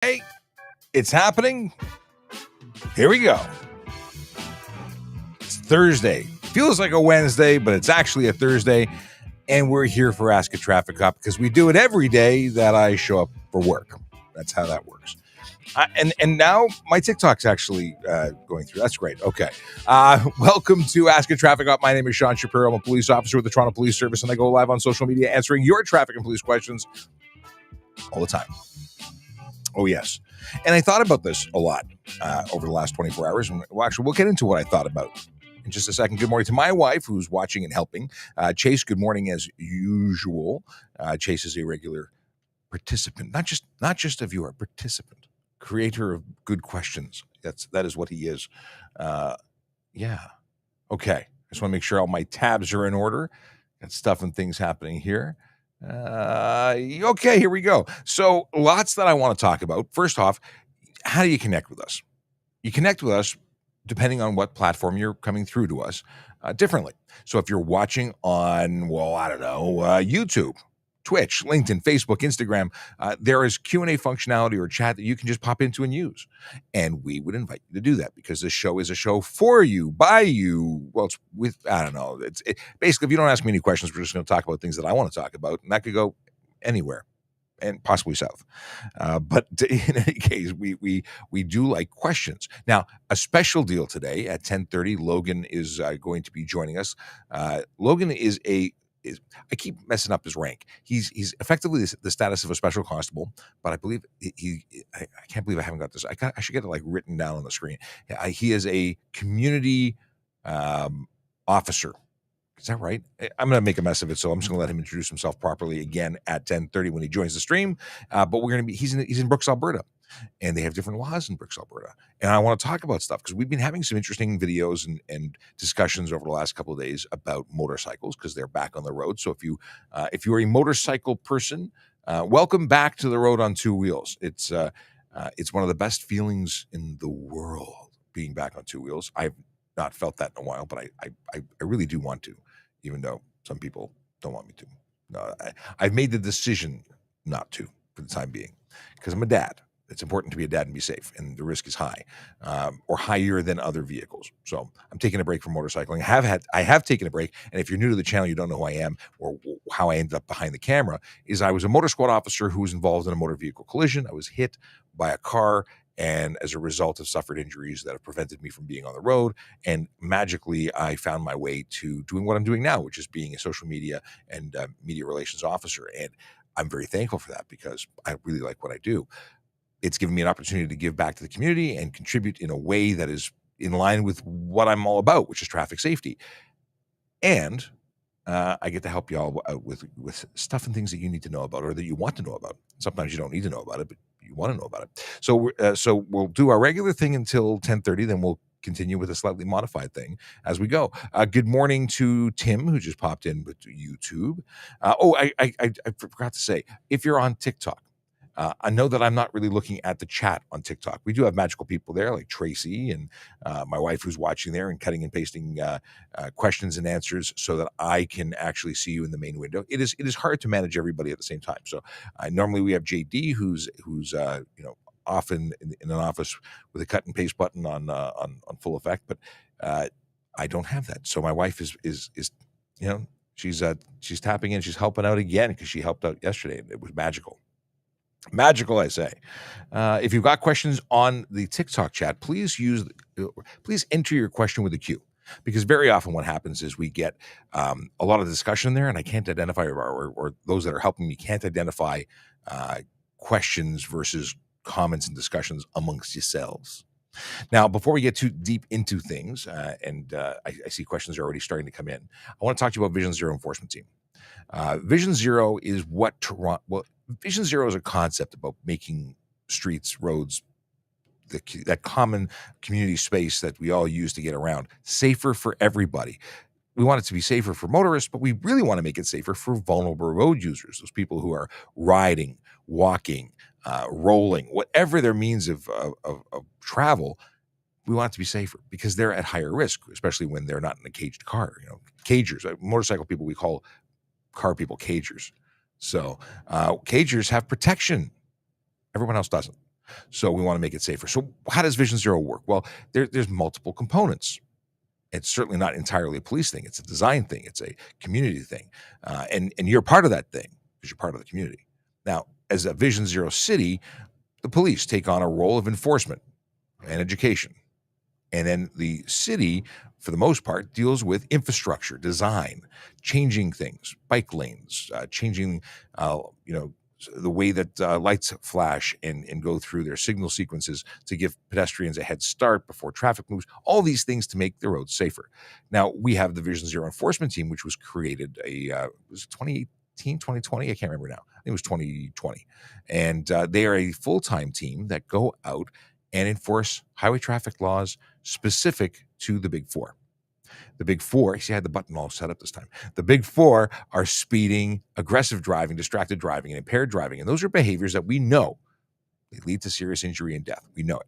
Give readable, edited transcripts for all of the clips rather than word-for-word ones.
Hey, it's happening. Here we go. It's Thursday. Feels like a Wednesday, but it's actually a Thursday. And we're here for Ask a Traffic Cop because we do it every day that I show up for work. That's how that works. And now my TikTok's actually going through. That's great. Okay. Welcome to Ask a Traffic Cop. My name is Sean Shapiro. I'm a police officer with the Toronto Police Service, and I go live on social media answering your traffic and police questions all the time. Oh, yes. And I thought about this a lot over the last 24 hours. And we'll get into what I thought about in just a second. Good morning to my wife, who's watching and helping. Chase, good morning as usual. Chase is a regular participant, not just a viewer, participant, creator of good questions. That is what he is. Yeah. Okay. I just want to make sure all my tabs are in order. Got stuff and things happening here. Okay, here we go. So lots that I want to talk about. First off, how do you connect with us? You connect with us depending on what platform you're coming through to us differently. So if you're watching on, YouTube, Twitch, LinkedIn, Facebook, Instagram, there is Q&A functionality or chat that you can just pop into and use. And we would invite you to do that because this show is a show for you, by you. Well, it's with, I don't know. Basically, if you don't ask me any questions, we're just going to talk about things that I want to talk about. And that could go anywhere and possibly south. But in any case, we do like questions. Now, a special deal today at 10:30, Logan is going to be joining us. Logan I keep messing up his rank. He's effectively the status of a special constable, but I believe I can't believe I haven't got this. I should get it like written down on the screen. He is a community officer. Is that right? I'm going to make a mess of it, so I'm just going to let him introduce himself properly again at 10:30 when he joins the stream. But we're going to be he's in Brooks, Alberta, and they have different laws in Brooks, Alberta. And I want to talk about stuff because we've been having some interesting videos and discussions over the last couple of days about motorcycles because they're back on the road. So if you are a motorcycle person, welcome back to the road on two wheels. It's one of the best feelings in the world being back on two wheels. I've not felt that in a while, but I really do want to, even though some people don't want me to. No, I've made the decision not to for the time being because I'm a dad. It's important to be a dad and be safe, and the risk is high, or higher than other vehicles. So I'm taking a break from motorcycling. I have taken a break, and if you're new to the channel, you don't know who I am or how I ended up behind the camera. Is I was a motor squad officer who was involved in a motor vehicle collision. I was hit by a car, and as a result, have suffered injuries that have prevented me from being on the road. And magically, I found my way to doing what I'm doing now, which is being a social media and media relations officer. And I'm very thankful for that because I really like what I do. It's given me an opportunity to give back to the community and contribute in a way that is in line with what I'm all about, which is traffic safety. And I get to help you all out with stuff and things that you need to know about or that you want to know about. Sometimes you don't need to know about it, but you want to know about it. So we'll do our regular thing until 10:30, then we'll continue with a slightly modified thing as we go. Good morning to Tim, who just popped in with YouTube. I forgot to say, if you're on TikTok, I know that I'm not really looking at the chat on TikTok. We do have magical people there like Tracy and my wife who's watching there and cutting and pasting questions and answers so that I can actually see you in the main window. It is hard to manage everybody at the same time. So normally we have JD who's often in an office with a cut and paste button on full effect, but I don't have that. So my wife is she's tapping in, she's helping out again because she helped out yesterday. It was magical. Magical, I say. If you've got questions on the TikTok chat, please enter your question with a Q, because very often what happens is we get a lot of discussion there, and I can't identify, or those that are helping me can't identify questions versus comments and discussions amongst yourselves. Now, before we get too deep into things, and I see questions are already starting to come in, I want to talk to you about Vision Zero Enforcement Team. Vision Zero is Vision Zero is a concept about making streets, roads, that common community space that we all use to get around, safer for everybody. We want it to be safer for motorists, but we really want to make it safer for vulnerable road users, those people who are riding, walking, rolling, whatever their means of travel. We want it to be safer because they're at higher risk, especially when they're not in a caged car. Cagers, motorcycle people, we call car people cagers. So cagers have protection. Everyone else doesn't. So we want to make it safer. So how does Vision Zero work? Well, there's multiple components. It's certainly not entirely a police thing. It's a design thing. It's a community thing. And you're part of that thing because you're part of the community. Now, as a Vision Zero city, the police take on a role of enforcement and education. And then the city, for the most part, deals with infrastructure, design, changing things, bike lanes, changing, the way that lights flash and go through their signal sequences to give pedestrians a head start before traffic moves, all these things to make the roads safer. Now, we have the Vision Zero enforcement team, which was created was it 2018, 2020? I can't remember now. I think it was 2020. And they are a full-time team that go out and enforce highway traffic laws specific to the Big Four. The Big Four, see, I had the button all set up this time. The Big Four are speeding, aggressive driving, distracted driving, and impaired driving. And those are behaviors that we know they lead to serious injury and death. We know it.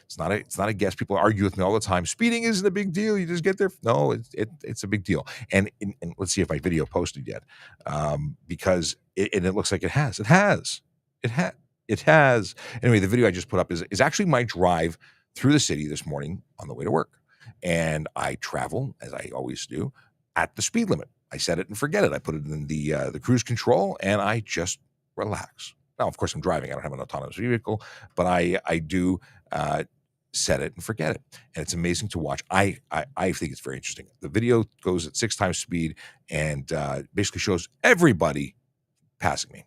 It's not a guess. People argue with me all the time. Speeding isn't a big deal. You just get there. No, it's a big deal. And let's see if my video posted yet, because it looks like it has. It has. Anyway, the video I just put up is actually my drive through the city this morning on the way to work. And I travel, as I always do, at the speed limit. I set it and forget it. I put it in the cruise control, and I just relax. Now, of course, I'm driving. I don't have an autonomous vehicle, but I do set it and forget it. And it's amazing to watch. I think it's very interesting. The video goes at 6 times speed and basically shows everybody passing me,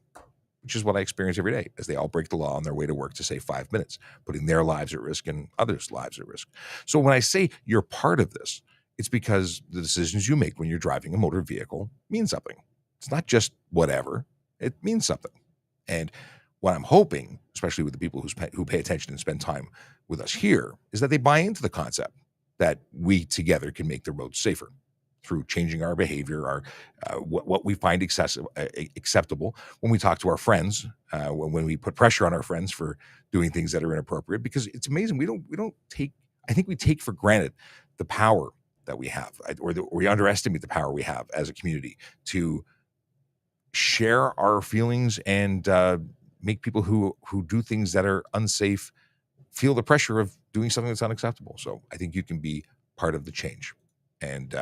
which is what I experience every day as they all break the law on their way to work to save 5 minutes, putting their lives at risk and others' lives at risk. So when I say you're part of this, it's because the decisions you make when you're driving a motor vehicle mean something. It's not just whatever. It means something. And what I'm hoping, especially with the people who pay attention and spend time with us here, is that they buy into the concept that we together can make the roads safer through changing our behavior, what we find acceptable when we talk to our friends, when we put pressure on our friends for doing things that are inappropriate. Because it's amazing, I think we take for granted the power that we have, or we underestimate the power we have as a community to share our feelings and make people who do things that are unsafe feel the pressure of doing something that's unacceptable. So I think you can be part of the change. And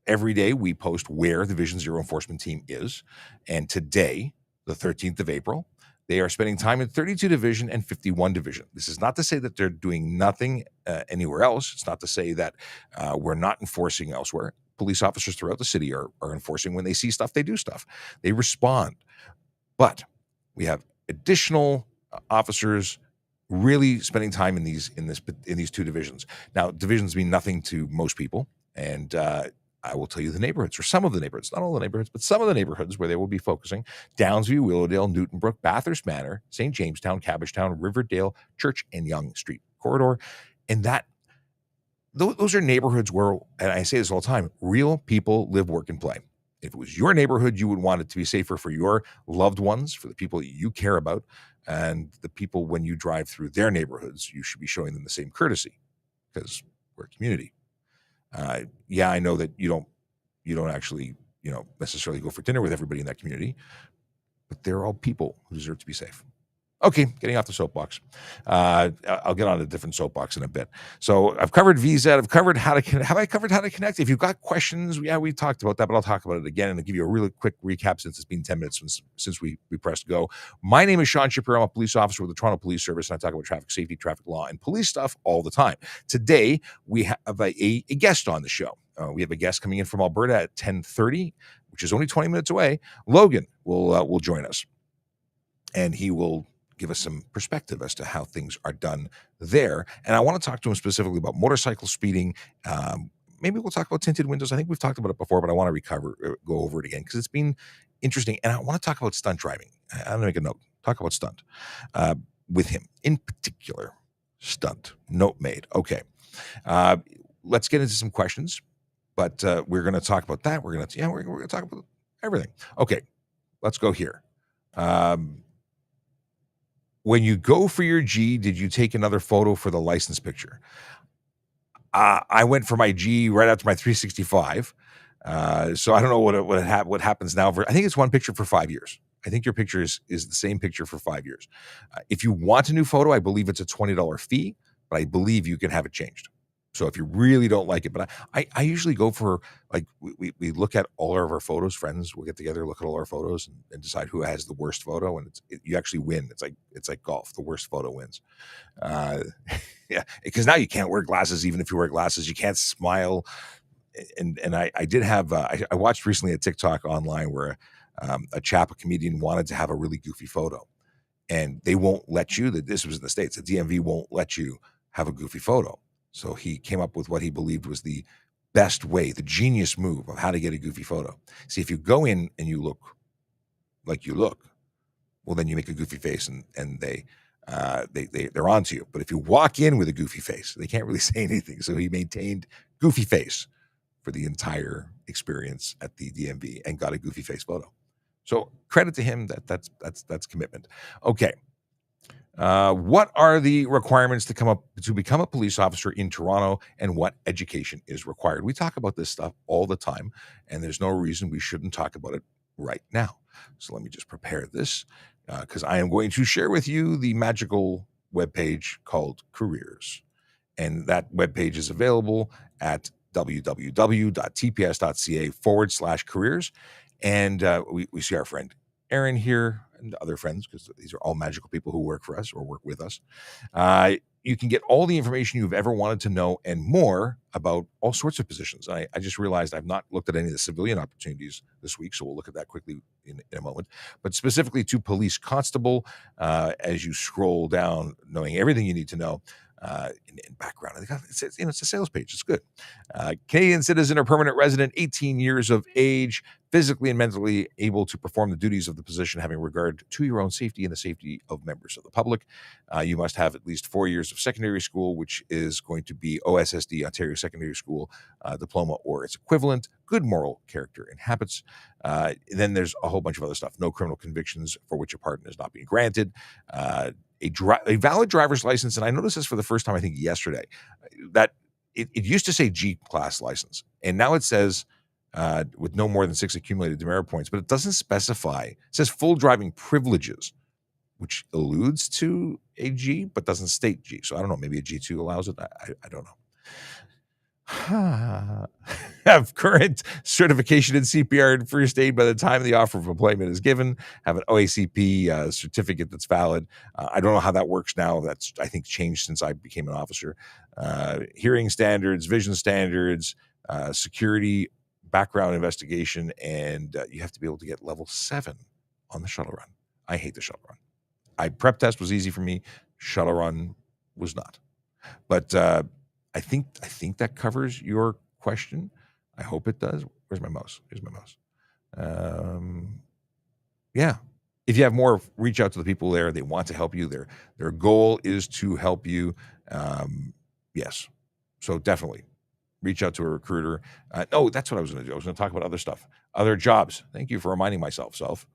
every day we post where the Vision Zero enforcement team is. And today, the 13th of April, they are spending time in 32 Division and 51 Division. This is not to say that they're doing nothing anywhere else. It's not to say that we're not enforcing elsewhere. Police officers throughout the city are enforcing. When they see stuff, they do stuff. They respond. But we have additional officers really spending time in these 2 divisions. Now, divisions mean nothing to most people, and I will tell you the neighborhoods, or some of the neighborhoods, not all the neighborhoods, but some of the neighborhoods where they will be focusing: Downsview, Willowdale, Newtonbrook, Bathurst Manor, St. Jamestown, Cabbagetown, Riverdale, Church, and Yonge Street corridor. And those are neighborhoods where, and I say this all the time, real people live, work, and play. If it was your neighborhood, you would want it to be safer for your loved ones, for the people that you care about, and the people when you drive through their neighborhoods, you should be showing them the same courtesy because we're a community. Yeah, I know that you don't actually, necessarily go for dinner with everybody in that community, but they're all people who deserve to be safe. Okay, getting off the soapbox. I'll get on a different soapbox in a bit. So I've covered VZ. I've covered how to connect. Have I covered how to connect? If you've got questions, yeah, we talked about that, but I'll talk about it again and I'll give you a really quick recap since it's been 10 minutes since we pressed go. My name is Sean Shapiro. I'm a police officer with the Toronto Police Service, and I talk about traffic safety, traffic law, and police stuff all the time. Today, we have a guest on the show. We have a guest coming in from Alberta at 10:30, which is only 20 minutes away. Logan will join us, and he will give us some perspective as to how things are done there. And I want to talk to him specifically about motorcycle speeding. Maybe we'll talk about tinted windows. I think we've talked about it before, but I want to go over it again because it's been interesting. And I want to talk about stunt driving. I'm going to make a note. Talk about stunt with him in particular. Stunt. Note made. Okay. Let's get into some questions, but we're going to talk about that. We're going to talk about everything. Okay. Let's go here. When you go for your G, did you take another photo for the license picture? I went for my G right after my 365. So I don't know what happens now. I think it's one picture for 5 years. I think your picture is the same picture for 5 years. If you want a new photo, I believe it's a $20 fee, but I believe you can have it changed. So if you really don't like it, but I usually go for, like, we look at all of our photos, friends, we'll get together, look at all our photos and decide who has the worst photo. And you actually win. It's like golf. The worst photo wins. Yeah. Because now you can't wear glasses. Even if you wear glasses, you can't smile. And I did have, I watched recently a TikTok online where a comedian wanted to have a really goofy photo, and they won't let you, this was in the States, the DMV won't let you have a goofy photo. So he came up with what he believed was the best way, the genius move of how to get a goofy photo. See, if you go in and you look like you look, well, then you make a goofy face and they're onto you. But if you walk in with a goofy face, they can't really say anything. So he maintained goofy face for the entire experience at the DMV and got a goofy face photo. So credit to him. That's commitment. Okay. What are the requirements to become a police officer in Toronto, and what education is required? We talk about this stuff all the time, and there's no reason we shouldn't talk about it right now. So let me just prepare this, because I am going to share with you the magical webpage called Careers. And that webpage is available at www.tps.ca/careers. And we see our friend Aaron here and other friends, because these are all magical people who work for us or work with us. You can get all the information you've ever wanted to know and more about all sorts of positions. I just realized I've not looked at any of the civilian opportunities this week, so we'll look at that quickly in a moment. But specifically to police constable, as you scroll down, knowing everything you need to know, in background. It's a sales page. It's good. Canadian citizen or permanent resident, 18 years of age, physically and mentally able to perform the duties of the position, having regard to your own safety and the safety of members of the public. You must have at least 4 years of secondary school, which is going to be OSSD, Ontario Secondary School diploma or its equivalent, good moral character and habits. Then there's a whole bunch of other stuff. No criminal convictions for which a pardon is not being granted. A valid driver's license, and I noticed this for the first time, I think yesterday, that it used to say G-class license, and now it says with no more than 6 accumulated demerit points, but it doesn't specify. It says full driving privileges, which alludes to a G, but doesn't state G. So I don't know, maybe a G2 allows it. I don't know. Have current certification in CPR and first aid by the time the offer of employment is given. Have an OACP certificate that's valid. I don't know how that works now. That's, I think, changed since I became an officer. Hearing standards, vision standards, security, background investigation, and you have to be able to get level 7 on the shuttle run. I hate the shuttle run. Prep test was easy for me. Shuttle run was not. But I think that covers your question. I hope it does. Where's my mouse? Here's my mouse. Yeah. If you have more, reach out to the people there. They want to help you. Their goal is to help you. Yes. So definitely reach out to a recruiter. No, that's what I was going to do. I was going to talk about other stuff, other jobs. Thank you for reminding myself, Self.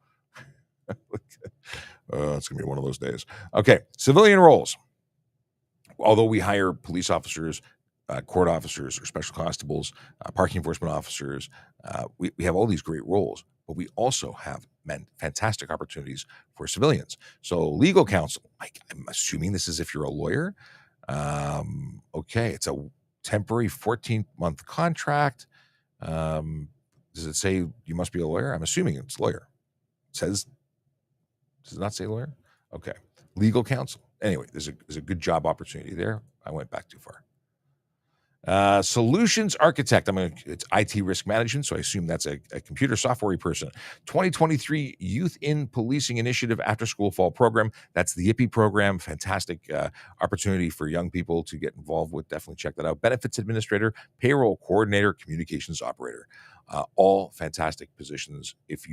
It's going to be one of those days. Okay. Civilian roles. Although we hire police officers, court officers, or special constables, parking enforcement officers, we have all these great roles, but we also have fantastic opportunities for civilians. So legal counsel, I'm assuming this is if you're a lawyer. Okay, it's a temporary 14-month contract. Does it say you must be a lawyer? I'm assuming it's lawyer. Does it not say lawyer? Okay, legal counsel. Anyway, there's a good job opportunity there. I went back too far. Solutions architect. It's IT risk management, so I assume that's a computer software person. 2023 Youth in Policing Initiative After School Fall Program. That's the YIPPY program. Fantastic opportunity for young people to get involved with. Definitely check that out. Benefits administrator, payroll coordinator, communications operator. All fantastic positions. If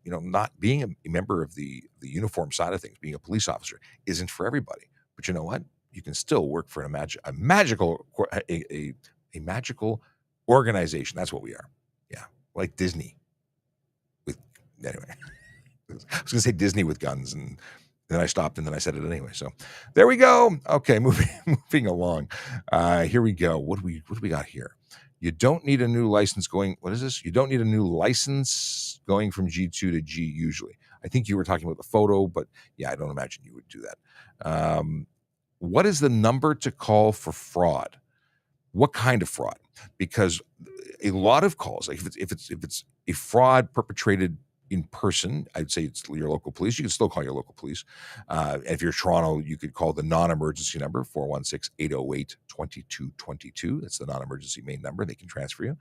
not being a member of the uniform side of things, being a police officer isn't for everybody. But you know what? You can still work for a magical organization. That's what we are. Yeah, like Disney. Anyway, I was going to say Disney with guns, and then I stopped, and then I said it anyway. So there we go. Okay, moving along. Here we go. What do we got here? You don't need a new license going. What is this? You don't need a new license going from G2 to G usually. I think you were talking about the photo, but yeah, I don't imagine you would do that. What is the number to call for fraud? What kind of fraud? Because a lot of calls, like if it's a fraud perpetrated in person, I'd say it's your local police. You can still call your local police. If you're Toronto, you could call the non-emergency number 416-808-2222. That's the non-emergency main number. They can transfer you.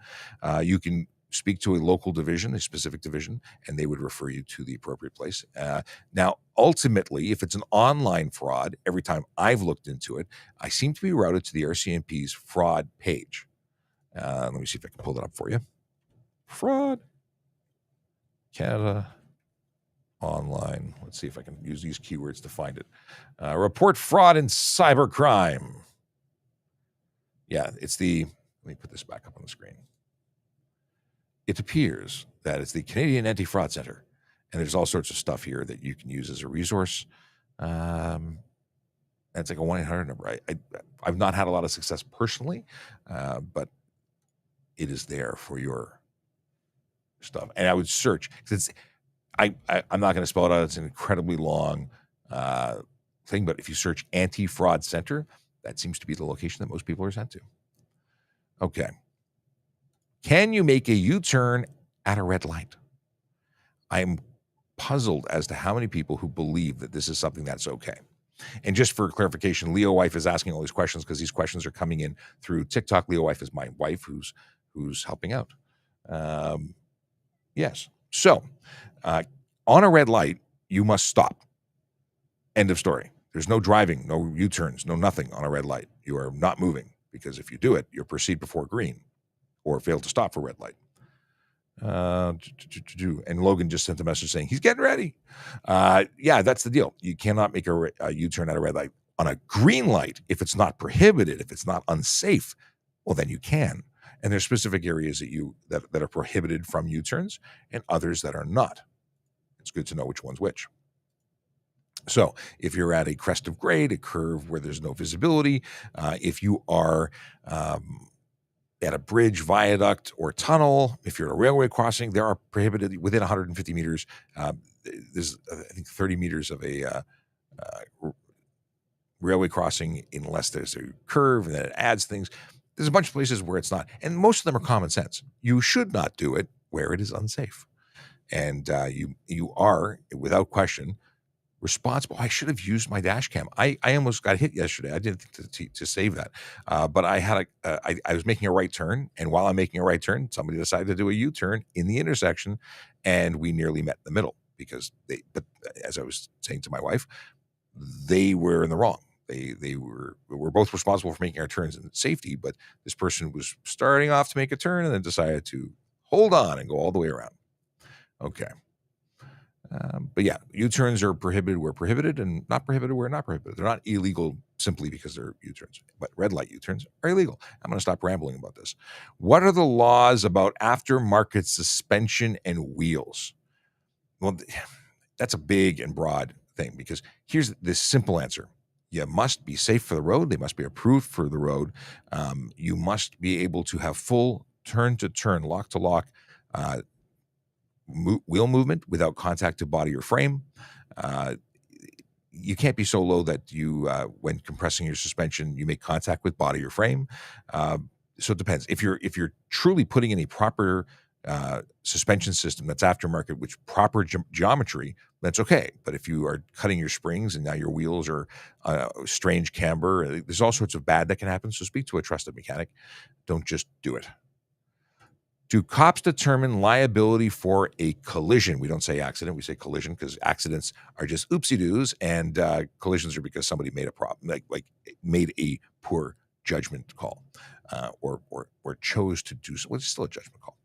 You can speak to a local division, a specific division, and they would refer you to the appropriate place. Now, ultimately, if it's an online fraud, every time I've looked into it, I seem to be routed to the RCMP's fraud page. Let me see if I can pull that up for you. Fraud. Canada online. Let's see if I can use these keywords to find it. Report fraud and cybercrime. Yeah, it's the, let me put this back up on the screen. It appears that it's the Canadian Anti-Fraud Center, and there's all sorts of stuff here that you can use as a resource. It's like a 1-800 number. I've not had a lot of success personally, but it is there for your stuff. And I would search, because I'm not going to spell it out. It's an incredibly long thing, but if you search Anti-Fraud Center, that seems to be the location that most people are sent to. Okay. Can you make a U-turn at a red light? I'm puzzled as to how many people who believe that this is something that's okay. And just for clarification, Leo Wife is asking all these questions because these questions are coming in through TikTok. Leo Wife is my wife who's helping out. Yes. So on a red light, you must stop. End of story. There's no driving, no U-turns, no nothing on a red light. You are not moving, because if you do it, you'll proceed before green or fail to stop for red light. And Logan just sent a message saying he's getting ready. Yeah, that's the deal. You cannot make a U-turn at a red light. On a green light, if it's not prohibited, if it's not unsafe, well, then you can. And there's specific areas that are prohibited from U-turns and others that are not. It's good to know which one's which. So if you're at a crest of grade, a curve where there's no visibility, if you are at a bridge, viaduct, or tunnel, if you're at a railway crossing, there are prohibited within 150 meters. There's, I think, 30 meters of a railway crossing unless there's a curve and then it adds things. There's a bunch of places where it's not, and most of them are common sense. You should not do it where it is unsafe. And you are, without question, responsible. I should have used my dash cam. I almost got hit yesterday. I didn't think to save that. But I had I was making a right turn, and while I'm making a right turn, somebody decided to do a U-turn in the intersection, and we nearly met in the middle because but as I was saying to my wife, they were in the wrong. We're both responsible for making our turns in safety, but this person was starting off to make a turn and then decided to hold on and go all the way around. Okay. But yeah, U-turns are prohibited where prohibited and not prohibited where not prohibited. They're not illegal simply because they're U-turns, but red light U-turns are illegal. I'm going to stop rambling about this. What are the laws about aftermarket suspension and wheels? Well, that's a big and broad thing, because here's this simple answer. You must be safe for the road. They must be approved for the road. You must be able to have full turn-to-turn, lock-to-lock wheel movement without contact to body or frame. You can't be so low that you, when compressing your suspension, you make contact with body or frame. So it depends. If you're truly putting in a proper suspension system that's aftermarket with proper geometry, that's okay. But if you are cutting your springs and now your wheels are strange camber, there's all sorts of bad that can happen. So speak to a trusted mechanic. Don't just do it. Do cops determine liability for a collision? We don't say accident, we say collision, because accidents are just oopsie-doos, and collisions are because somebody made a problem, like made a poor judgment call, or chose to do so. Well, it's still a judgment call.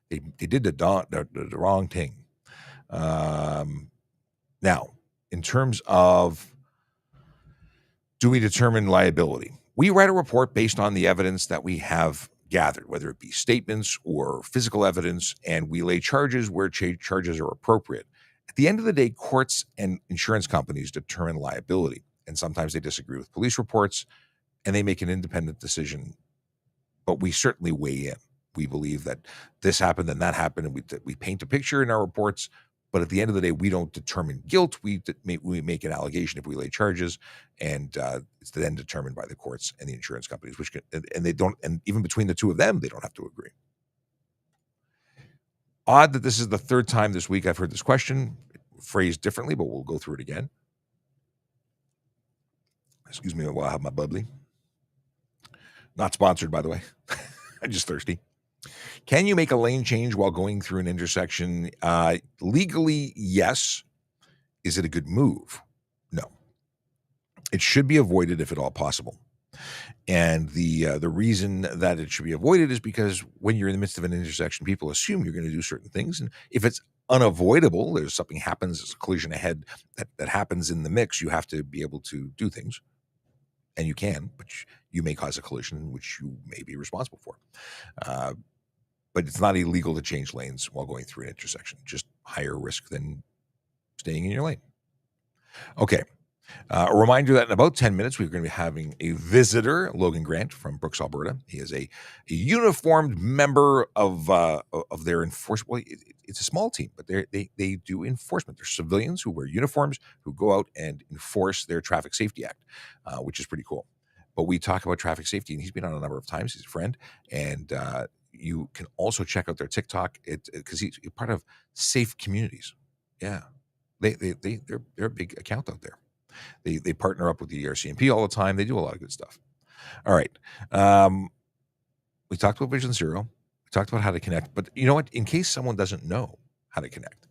They did the wrong thing. Now, in terms of, do we determine liability? We write a report based on the evidence that we have gathered, whether it be statements or physical evidence, and we lay charges where charges are appropriate. At the end of the day, courts and insurance companies determine liability, and sometimes they disagree with police reports, and they make an independent decision, but we certainly weigh in. We believe that this happened and that happened, and we paint a picture in our reports, But at the end of the day, we don't determine guilt. We make an allegation if we lay charges, and it's then determined by the courts and the insurance companies, which and they don't, and even between the two of them, they don't have to agree. Odd that this is the third time this week I've heard this question phrased differently, but we'll go through it again. Excuse me while I have my bubbly. Not sponsored, by the way. I'm just thirsty. Can you make a lane change while going through an intersection? Legally, yes. Is it a good move? No. It should be avoided if at all possible. And the reason that it should be avoided is because when you're in the midst of an intersection, people assume you're going to do certain things. And if it's unavoidable, there's something happens, there's a collision ahead that happens in the mix, you have to be able to do things. And you can, but you may cause a collision, which you may be responsible for. But it's not illegal to change lanes while going through an intersection. Just higher risk than staying in your lane. Okay. A reminder that in about 10 minutes, we're going to be having a visitor, Logan Grant from Brooks, Alberta. He is a uniformed member of their enforcement. Well, it's a small team, but they do enforcement. They're civilians who wear uniforms, who go out and enforce their Traffic Safety Act, which is pretty cool. But we talk about traffic safety, and he's been on a number of times. He's a friend, and you can also check out their TikTok because he's part of Safe Communities. Yeah, they're a big account out there. They partner up with the RCMP all the time. They do a lot of good stuff. All right. We talked about Vision Zero. We talked about how to connect. But you know what? In case someone doesn't know how to connect,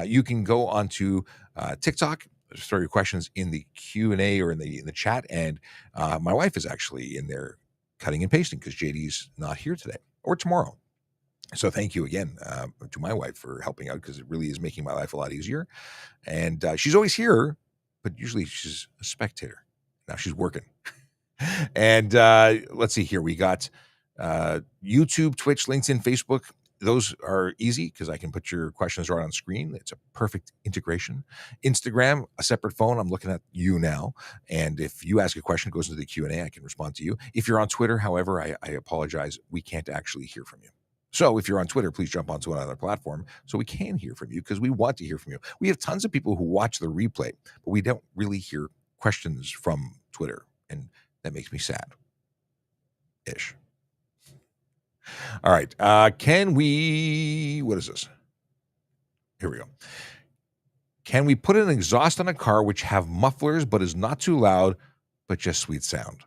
you can go onto TikTok, throw your questions in the Q&A or in the chat. And my wife is actually in there cutting and pasting because JD's not here today or tomorrow. So thank you again to my wife for helping out because it really is making my life a lot easier. And she's always here, but usually she's a spectator. Now she's working. And let's see here. We got YouTube, Twitch, LinkedIn, Facebook. Those are easy because I can put your questions right on screen. It's a perfect integration. Instagram, a separate phone. I'm looking at you now. And if you ask a question, it goes into the Q&A. I can respond to you. If you're on Twitter, however, I apologize. We can't actually hear from you. So if you're on Twitter, please jump onto another platform so we can hear from you because we want to hear from you. We have tons of people who watch the replay, but we don't really hear questions from Twitter. And that makes me sad-ish. All right. Can we, what is this? Here we go. Can we put an exhaust on a car which have mufflers but is not too loud, but just sweet sound?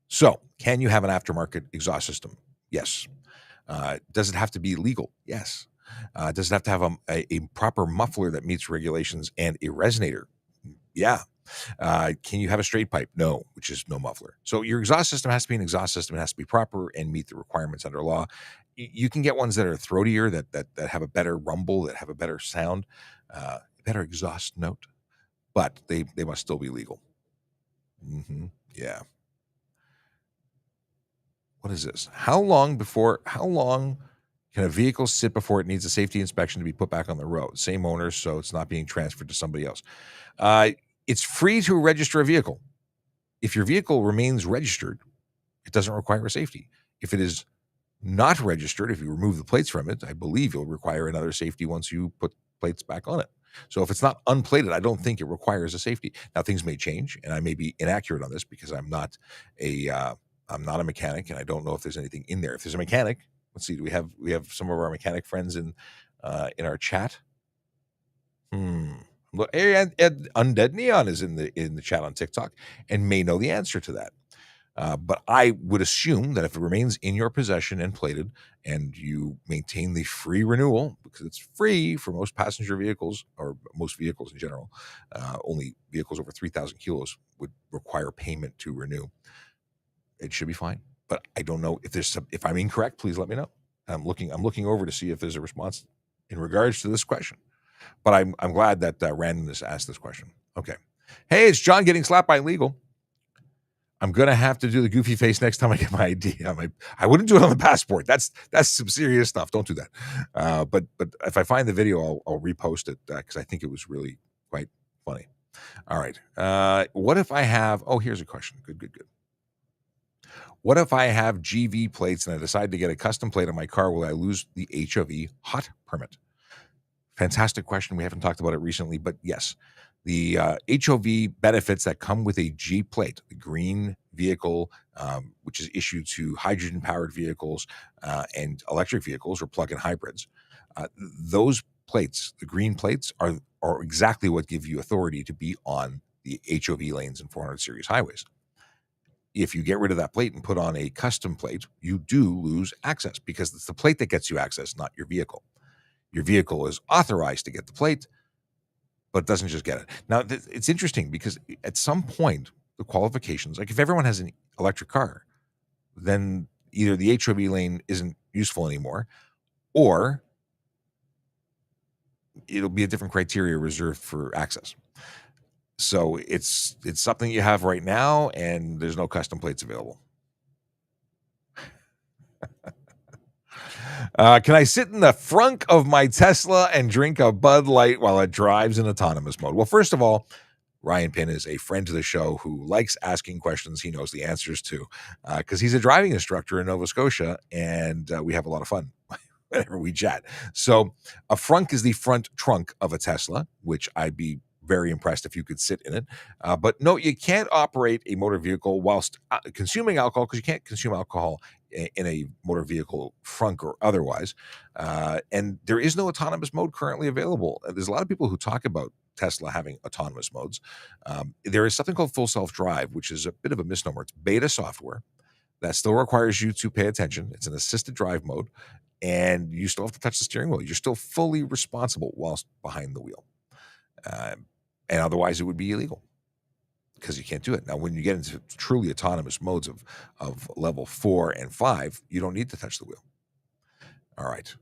So can you have an aftermarket exhaust system? Yes. Does it have to be legal? Yes. Does it have to have a proper muffler that meets regulations and a resonator? Yeah. Can you have a straight pipe? No, which is no muffler. So your exhaust system has to be an exhaust system. It has to be proper and meet the requirements under law. You can get ones that are throatier, that have a better rumble, that have a better sound, better exhaust note, but they must still be legal. Yeah. What is this? How long can a vehicle sit before it needs a safety inspection to be put back on the road? Same owner, so it's not being transferred to somebody else. It's free to register a vehicle. If your vehicle remains registered, it doesn't require a safety. If it is not registered, if you remove the plates from it, I believe you'll require another safety once you put plates back on it. So if it's not unplated, I don't think it requires a safety. Now things may change, and I may be inaccurate on this because I'm not a mechanic, and I don't know if there's anything in there. If there's a mechanic, let's see. Do we have some of our mechanic friends in our chat? Look, and Undead Neon is in the chat on TikTok and may know the answer to that. But I would assume that if it remains in your possession and plated, and you maintain the free renewal, because it's free for most passenger vehicles or most vehicles in general, only vehicles over 3,000 kilos would require payment to renew. It should be fine. But I don't know if I'm incorrect. Please let me know. I'm looking over to see if there's a response in regards to this question. But I'm glad that Randomness asked this question. Okay. Hey, it's John getting slapped by legal. I'm gonna have to do the goofy face next time I get my ID. I wouldn't do it on the passport. That's some serious stuff. Don't do that. But if I find the video, I'll repost it because I think it was really quite funny. All right. What if I have? Oh, here's a question. Good. What if I have GV plates and I decide to get a custom plate on my car? Will I lose the HOV hot permit? Fantastic question. We haven't talked about it recently, but yes, the HOV benefits that come with a G plate, the green vehicle, which is issued to hydrogen powered vehicles and electric vehicles or plug-in hybrids. Those plates, the green plates, are exactly what give you authority to be on the HOV lanes and 400 series highways. If you get rid of that plate and put on a custom plate, you do lose access because it's the plate that gets you access, not your vehicle. Your vehicle is authorized to get the plate, but it doesn't just get it. Now, it's interesting because at some point, the qualifications, like if everyone has an electric car, then either the HOV lane isn't useful anymore, or it'll be a different criteria reserved for access. So it's something you have right now, and there's no custom plates available. Can I sit in the frunk of my Tesla and drink a Bud Light while it drives in autonomous mode? Well, first of all, Ryan Pinn is a friend to the show who likes asking questions he knows the answers to because he's a driving instructor in Nova Scotia, and we have a lot of fun whenever we chat. So a frunk is the front trunk of a Tesla, which I'd be very impressed if you could sit in it. But no, you can't operate a motor vehicle whilst consuming alcohol because you can't consume alcohol in a motor vehicle frunk or otherwise. And there is no autonomous mode currently available. There's a lot of people who talk about Tesla having autonomous modes. There is something called full self-drive, which is a bit of a misnomer. It's beta software that still requires you to pay attention. It's an assisted drive mode, and you still have to touch the steering wheel. You're still fully responsible whilst behind the wheel. And otherwise it would be illegal because you can't do it. Now, when you get into truly autonomous modes of level 4 and 5, you don't need to touch the wheel. All right.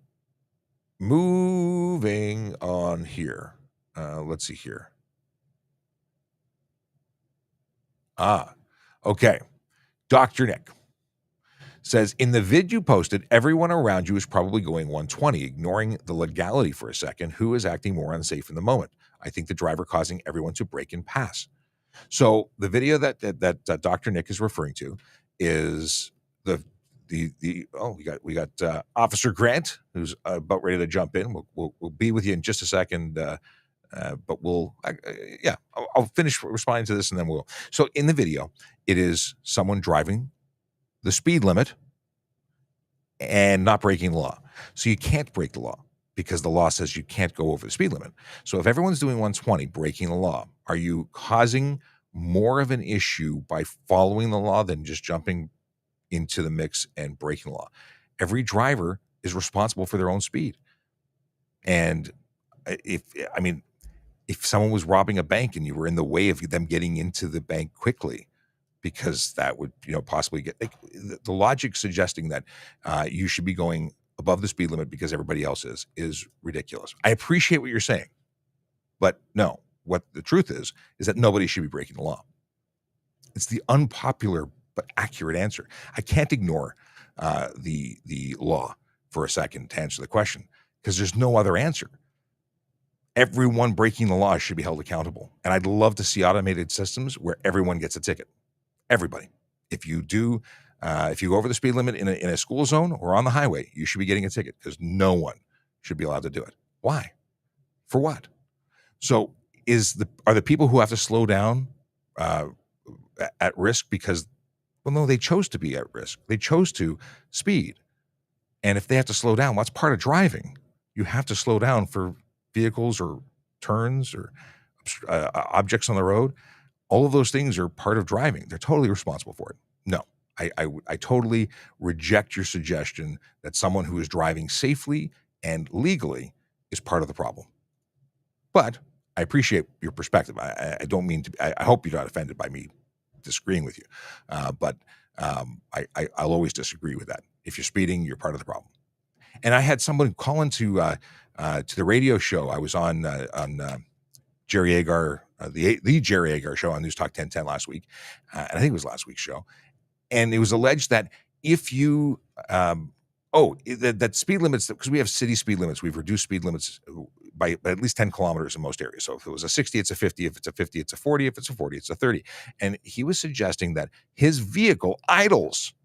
Moving on here. Let's see here. Okay. Dr. Nick says, in the vid you posted, everyone around you is probably going 120, ignoring the legality for a second. Who is acting more unsafe in the moment? I think the driver causing everyone to brake and pass. So the video that Dr. Nick is referring to is we got Officer Grant, who's about ready to jump in. We'll be with you in just a second, but I'll finish responding to this and then we'll. So in the video, it is someone driving the speed limit and not breaking the law. So you can't break the law because the law says you can't go over the speed limit. So if everyone's doing 120, breaking the law, are you causing more of an issue by following the law than just jumping into the mix and breaking the law? Every driver is responsible for their own speed. And if someone was robbing a bank and you were in the way of them getting into the bank quickly, because that would, possibly get the logic suggesting that you should be going above the speed limit because everybody else is ridiculous. I appreciate what you're saying, but no, what the truth is that nobody should be breaking the law. It's the unpopular but accurate answer. I can't ignore the law for a second to answer the question because there's no other answer. Everyone breaking the law should be held accountable. And I'd love to see automated systems where everyone gets a ticket. Everybody. If you go over the speed limit in a school zone or on the highway, you should be getting a ticket because no one should be allowed to do it. Why? For what? So are the people who have to slow down at risk because, well, no, they chose to be at risk. They chose to speed. And if they have to slow down, what's part of driving? You have to slow down for vehicles or turns or objects on the road. All of those things are part of driving. They're totally responsible for it. No, I totally reject your suggestion that someone who is driving safely and legally is part of the problem. But I appreciate your perspective. I don't mean to. I hope you're not offended by me disagreeing with you. But I'll always disagree with that. If you're speeding, you're part of the problem. And I had someone call into the radio show I was on Jerry Agar, the Jerry Agar show on News Talk 1010 last week. And I think it was last week's show. And it was alleged that if you, that speed limits, because we have city speed limits, we've reduced speed limits by at least 10 kilometers in most areas. So if it was a 60, it's a 50. If it's a 50, it's a 40. If it's a 40, it's a 30. And he was suggesting that his vehicle idles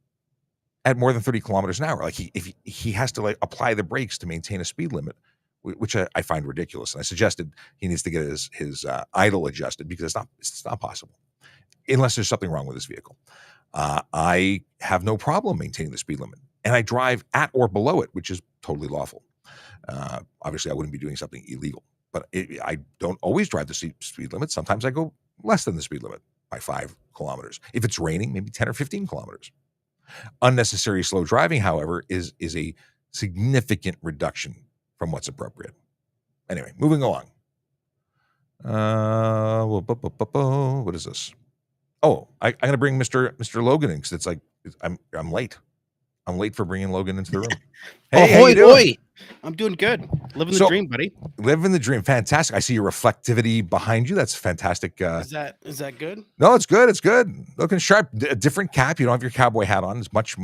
at more than 30 kilometers an hour. Like if he has to apply the brakes to maintain a speed limit which I find ridiculous. And I suggested he needs to get his idle adjusted because it's not possible unless there's something wrong with his vehicle. I have no problem maintaining the speed limit, and I drive at or below it, which is totally lawful. Obviously, I wouldn't be doing something illegal, but I don't always drive the speed limit. Sometimes I go less than the speed limit by 5 kilometers. If it's raining, maybe 10 or 15 kilometers. Unnecessary slow driving, however, is a significant reduction from what's appropriate. Anyway, moving along. What is this? Oh, I'm going to bring Mr. Logan in because it's like I'm late. I'm late for bringing Logan into the room. Hey, how you doing? I'm doing good. Living the dream, buddy. Living the dream. Fantastic. I see your reflectivity behind you. That's fantastic. Is that good? No, it's good. It's good. Looking sharp. A different cap. You don't have your cowboy hat on. It's much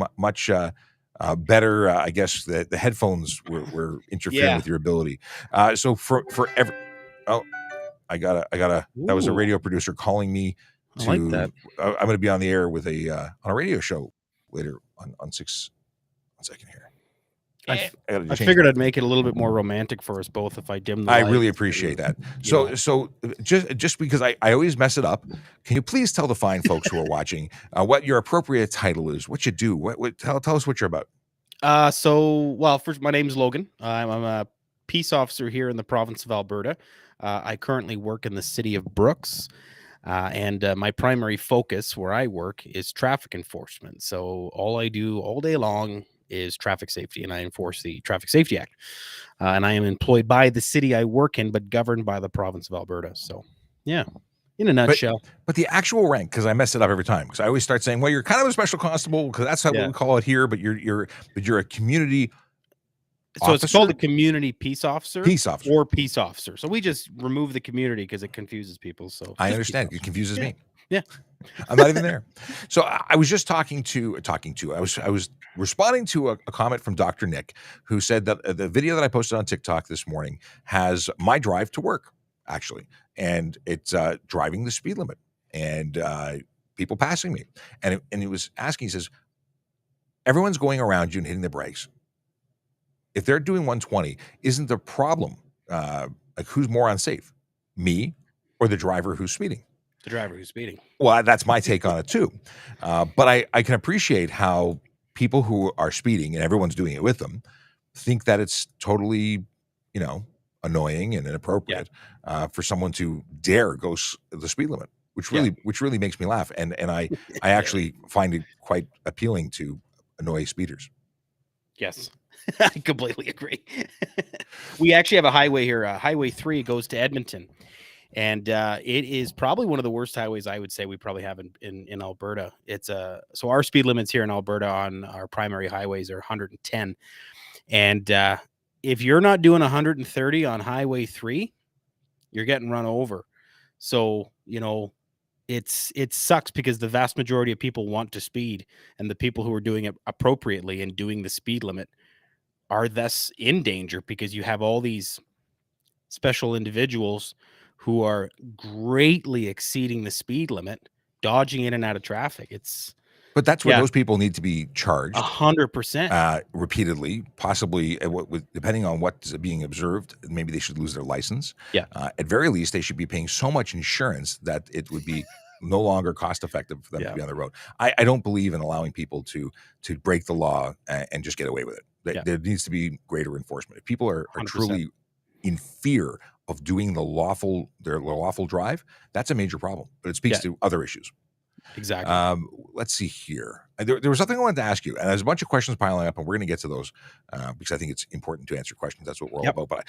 better. I guess the headphones were interfering with your ability. So for every. Oh, I gotta. That was a radio producer calling me. I like that. I'm going to be on the air with on a radio show later on 6. 1 second here. I figured I'd make it a little bit more romantic for us both if I dim the lights. I really appreciate that. So just because I always mess it up, can you please tell the fine folks who are watching what your appropriate title is, what you do, tell us what you're about. First, my name's Logan. I'm a peace officer here in the province of Alberta. I currently work in the city of Brooks. And my primary focus where I work is traffic enforcement. So all I do all day long is traffic safety, and I enforce the Traffic Safety Act. And I am employed by the city I work in, but governed by the province of Alberta. So, yeah, in a nutshell. But the actual rank, because I mess it up every time, because I always start saying, well, you're kind of a special constable, because that's how we call it here, but you're a community So officer? It's called a community peace officer. Peace officer. Or peace officer. So we just remove the community because it confuses people. So I understand. It confuses me. Yeah. I'm not even there. So I was just talking to. I was responding to a comment from Dr. Nick, who said that the video that I posted on TikTok this morning has my drive to work, actually, and it's driving the speed limit and people passing me, and he was asking. He says, everyone's going around you and hitting the brakes. If they're doing 120, isn't the problem like who's more unsafe, me or the driver who's speeding? The driver who's speeding. Well, that's my take on it too. But I can appreciate how people who are speeding, and everyone's doing it with them, think that it's totally, annoying and inappropriate for someone to dare go the speed limit, which really makes me laugh. And I actually find it quite appealing to annoy speeders. Yes. I completely agree. We actually have a highway here. Highway 3 goes to Edmonton. And it is probably one of the worst highways I would say we probably have in Alberta. So our speed limits here in Alberta on our primary highways are 110. And if you're not doing 130 on Highway 3, you're getting run over. So, it sucks because the vast majority of people want to speed, and the people who are doing it appropriately and doing the speed limit are thus in danger because you have all these special individuals who are greatly exceeding the speed limit, dodging in and out of traffic. But that's where those people need to be charged 100% repeatedly, possibly depending on what's being observed. Maybe they should lose their license. Yeah. At very least, they should be paying so much insurance that it would be no longer cost effective for them to be on the road. I don't believe in allowing people to break the law and just get away with it. There needs to be greater enforcement. If people are truly in fear of doing their lawful drive, that's a major problem. But it speaks to other issues. Exactly. Let's see here. There was something I wanted to ask you, and there's a bunch of questions piling up, and we're going to get to those because I think it's important to answer questions. That's what we're all about. But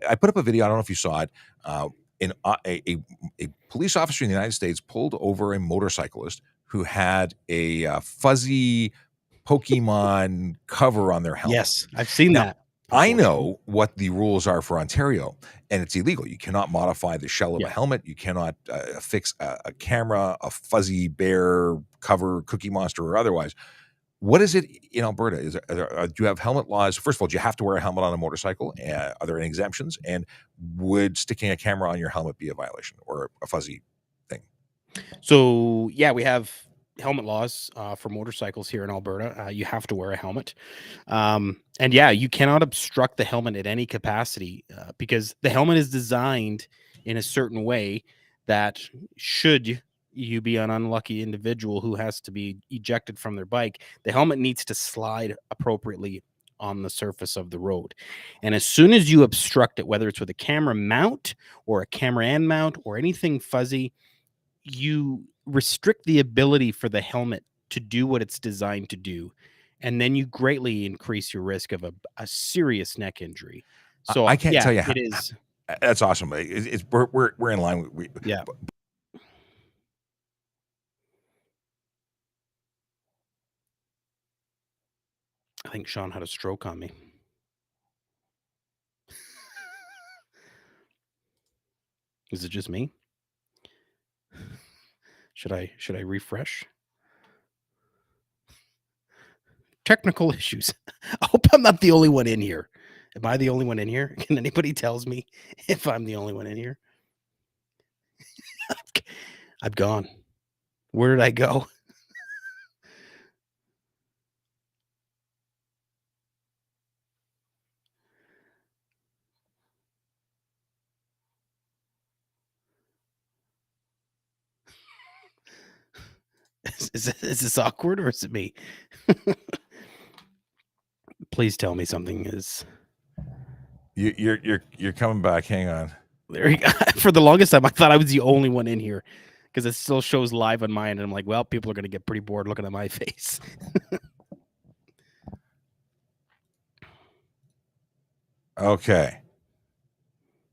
I put up a video. I don't know if you saw it. A police officer in the United States pulled over a motorcyclist who had a fuzzy Pokemon cover on their helmet. Yes, I've seen that. I know what the rules are for Ontario, and it's illegal. You cannot modify the shell of a helmet. You cannot fix a camera, a fuzzy bear cover, Cookie Monster, or otherwise. What is it in Alberta? Do you have helmet laws? First of all, do you have to wear a helmet on a motorcycle? Are there any exemptions? And would sticking a camera on your helmet be a violation or a fuzzy thing? So, we have helmet laws for motorcycles here in Alberta. You have to wear a helmet. And yeah, you cannot obstruct the helmet at any capacity because the helmet is designed in a certain way that should you be an unlucky individual who has to be ejected from their bike, the helmet needs to slide appropriately on the surface of the road. And as soon as you obstruct it, whether it's with a camera mount or a camera end mount or anything fuzzy, you restrict the ability for the helmet to do what it's designed to do. And then you greatly increase your risk of a serious neck injury. So I can't tell you how it is. that's awesome. We're in line with Yeah. I think Sean had a stroke on me. Is it just me? Should I refresh? Technical issues. I hope I'm not the only one in here. Am I the only one in here? Can anybody tells me if I'm the only one in here? I've gone. Where did I go? Is this awkward or is it me? Please tell me something is. You're coming back. Hang on. There you go. For the longest time, I thought I was the only one in here because it still shows live on mine, and I'm like, well, people are going to get pretty bored looking at my face. Okay.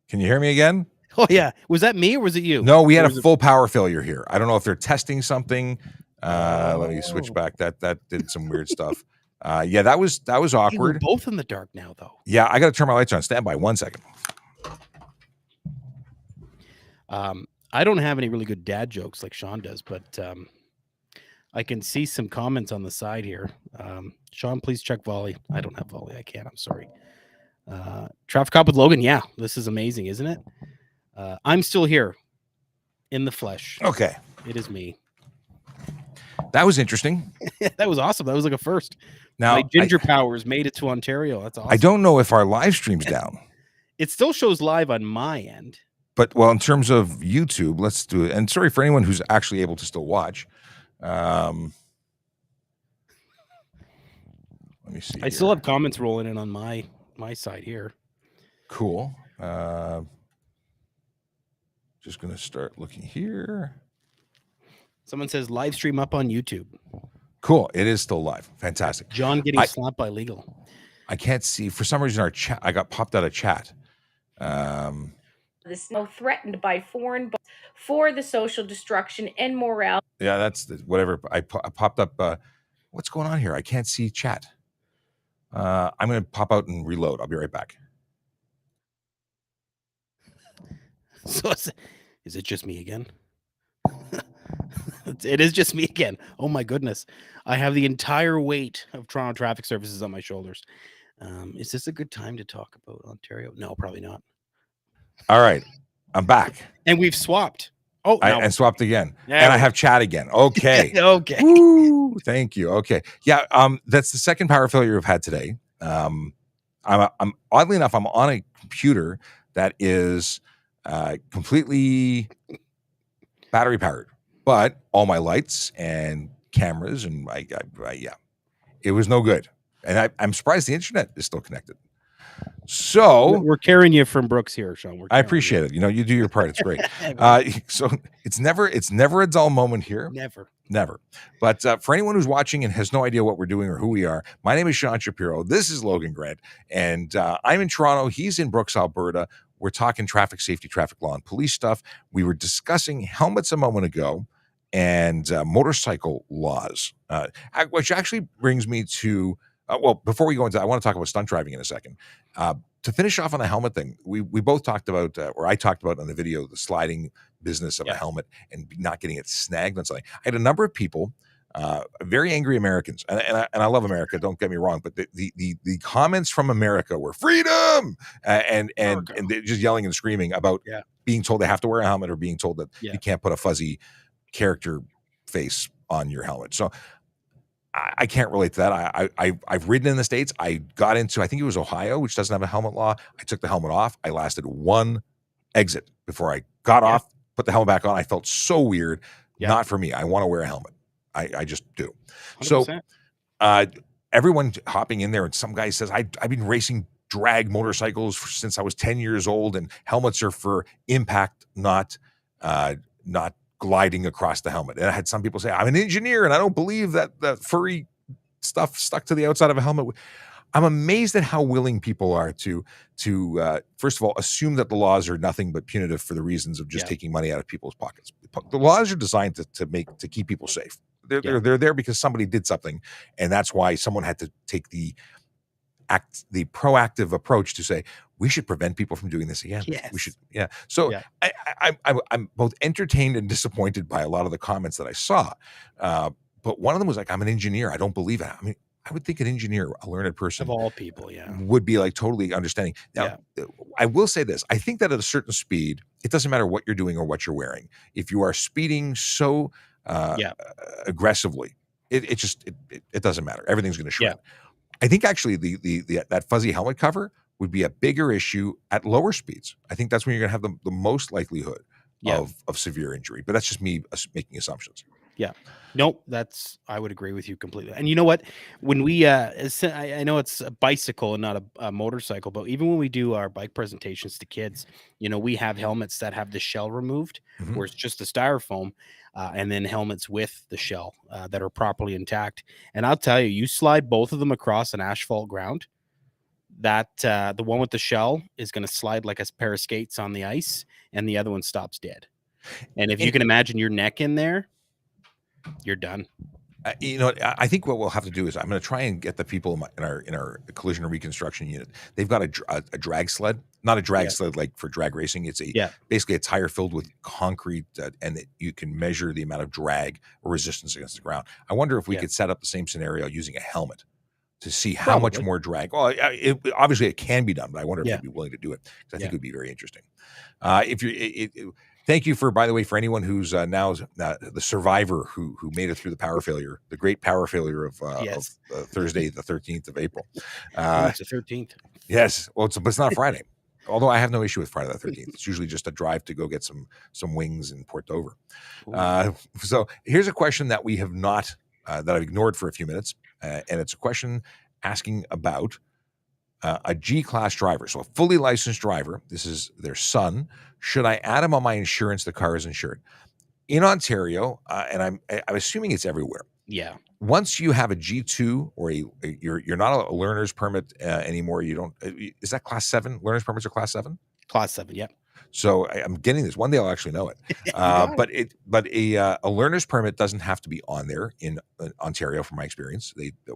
Can you hear me again? Oh yeah, was that me or was it you? No, we had a full power failure here. I don't know if they're testing something. Let me switch back. That did some weird stuff. Yeah, that was awkward. We're both in the dark now, though. Yeah, I got to turn my lights on. Stand by 1 second. I don't have any really good dad jokes like Sean does, but I can see some comments on the side here. Sean, please check volley. I don't have volley. I can't. I'm sorry. Traffic cop with Logan. Yeah, this is amazing, isn't it? I'm still here in the flesh. Okay. It is me. That was interesting. That was awesome. That was like a first. Now, my ginger powers made it to Ontario. That's awesome. I don't know if our live stream's down. It still shows live on my end. But, well, in terms of YouTube, let's do it. And sorry for anyone who's actually able to still watch. Let me see. I still have comments rolling in on my side here. Cool. Just going to start looking here. Someone says live stream up on YouTube. Cool. It is still live. Fantastic. John getting slapped by legal. I can't see. For some reason, our chat, I got popped out of chat. This no threatened by foreign for the social destruction and morale. Yeah, that's whatever. I popped up. What's going on here? I can't see chat. I'm going to pop out and reload. I'll be right back. So is it just me again? It is just me again. Oh my goodness. I have the entire weight of Toronto Traffic Services on my shoulders. Is this a good time to talk about Ontario? No, probably not. All right. I'm back. And we've swapped. Oh, I swapped again. Yeah, and I have chat again. Okay. Okay. Woo, thank you. Okay. Yeah. That's the second power failure I've had today. I'm oddly enough, I'm on a computer that is completely battery powered, but all my lights and cameras and yeah, it was no good. And I'm surprised the internet is still connected. So we're carrying you from Brooks here, Sean. I appreciate it. You know, you do your part. It's great. So it's never a dull moment here. Never. But for anyone who's watching and has no idea what we're doing or who we are, my name is Sean Shapiro. This is Logan Grant, and I'm in Toronto. He's in Brooks, Alberta. We're talking traffic safety, traffic law, and police stuff. We were discussing helmets a moment ago and motorcycle laws, which actually brings me to. Well, before we go into that, I want to talk about stunt driving in a second. To finish off on the helmet thing, we both talked about, or I talked about on the video, the sliding business of a helmet and not getting it snagged on something. I had a number of people, very angry Americans, and I love America. Don't get me wrong, but the comments from America were freedom, and they're just yelling and screaming about being told they have to wear a helmet or being told that you can't put a fuzzy character face on your helmet. So I can't relate to that. I've ridden in the States. I got into, I think it was Ohio, which doesn't have a helmet law. I took the helmet off. I lasted one exit before I got off, put the helmet back on. I felt so weird. Not for me. I want to wear a helmet. I just do. 100%. So everyone hopping in there, and some guy says, I've been racing drag motorcycles since I was 10 years old, and helmets are for impact, not gliding across the helmet. And I had some people say, I'm an engineer and I don't believe that the furry stuff stuck to the outside of a helmet. I'm amazed at how willing people are to first of all, assume that the laws are nothing but punitive for the reasons of just taking money out of people's pockets. The laws are designed to keep people safe. They're there because somebody did something, and that's why someone had to take the proactive approach to say, we should prevent people from doing this again. We should. So I'm both entertained and disappointed by a lot of the comments that I saw. But one of them was like, I'm an engineer. I don't believe it. I mean, I would think an engineer, a learned person of all people, would be like totally understanding. Now, I will say this. I think that at a certain speed, it doesn't matter what you're doing or what you're wearing. If you are speeding so aggressively, it doesn't matter. Everything's going to shred. I think actually that fuzzy helmet cover would be a bigger issue at lower speeds. I think that's when you're going to have the most likelihood of severe injury. But that's just me making assumptions. Nope, I would agree with you completely. And you know what? When we, I know it's a bicycle and not a motorcycle, but even when we do our bike presentations to kids, we have helmets that have the shell removed, where it's just the styrofoam, and then helmets with the shell that are properly intact. And I'll tell you, you slide both of them across an asphalt ground, that the one with the shell is going to slide like a pair of skates on the ice, and the other one stops dead. And if you can imagine your neck in there, you're done. I think what we'll have to do is I'm going to try and get the people in our collision and reconstruction unit. They've got a drag sled, not a drag sled like for drag racing. It's basically a tire filled with concrete, and you can measure the amount of drag or resistance against the ground. I wonder if we could set up the same scenario using a helmet to see how much more drag. Well, obviously it can be done, but I wonder if they'd be willing to do it, because I think it would be very interesting. Thank you by the way, for anyone who's now the survivor who made it through the power failure, the great power failure of Thursday, the 13th of April. It's the 13th. Yes. Well, but it's not Friday. Although I have no issue with Friday the 13th. It's usually just a drive to go get some wings in Port Dover. So here's a question that we have not, that I've ignored for a few minutes. And it's a question asking about a G-class driver. So a fully licensed driver. This is their son. Should I add him on my insurance? The car is insured in Ontario, and I'm assuming it's everywhere. Yeah. Once you have a G2 or you're not a learner's permit anymore. You don't. Is that class 7? Learner's permits are class 7. Class 7. Yeah. So I'm getting this. One day I'll actually know it. But a learner's permit doesn't have to be on there in Ontario, from my experience.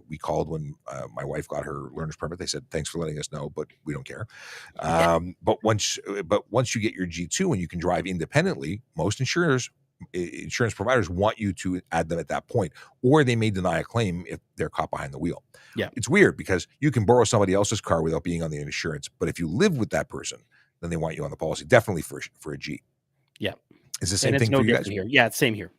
We called when my wife got her learner's permit. They said, thanks for letting us know, but we don't care. But once you get your G2 and you can drive independently, most insurance providers want you to add them at that point, or they may deny a claim if they're caught behind the wheel. Yeah. It's weird because you can borrow somebody else's car without being on the insurance. But if you live with that person, then they want you on the policy, definitely for a G. Yeah. Is the same thing for you guys? Here. Yeah, same here.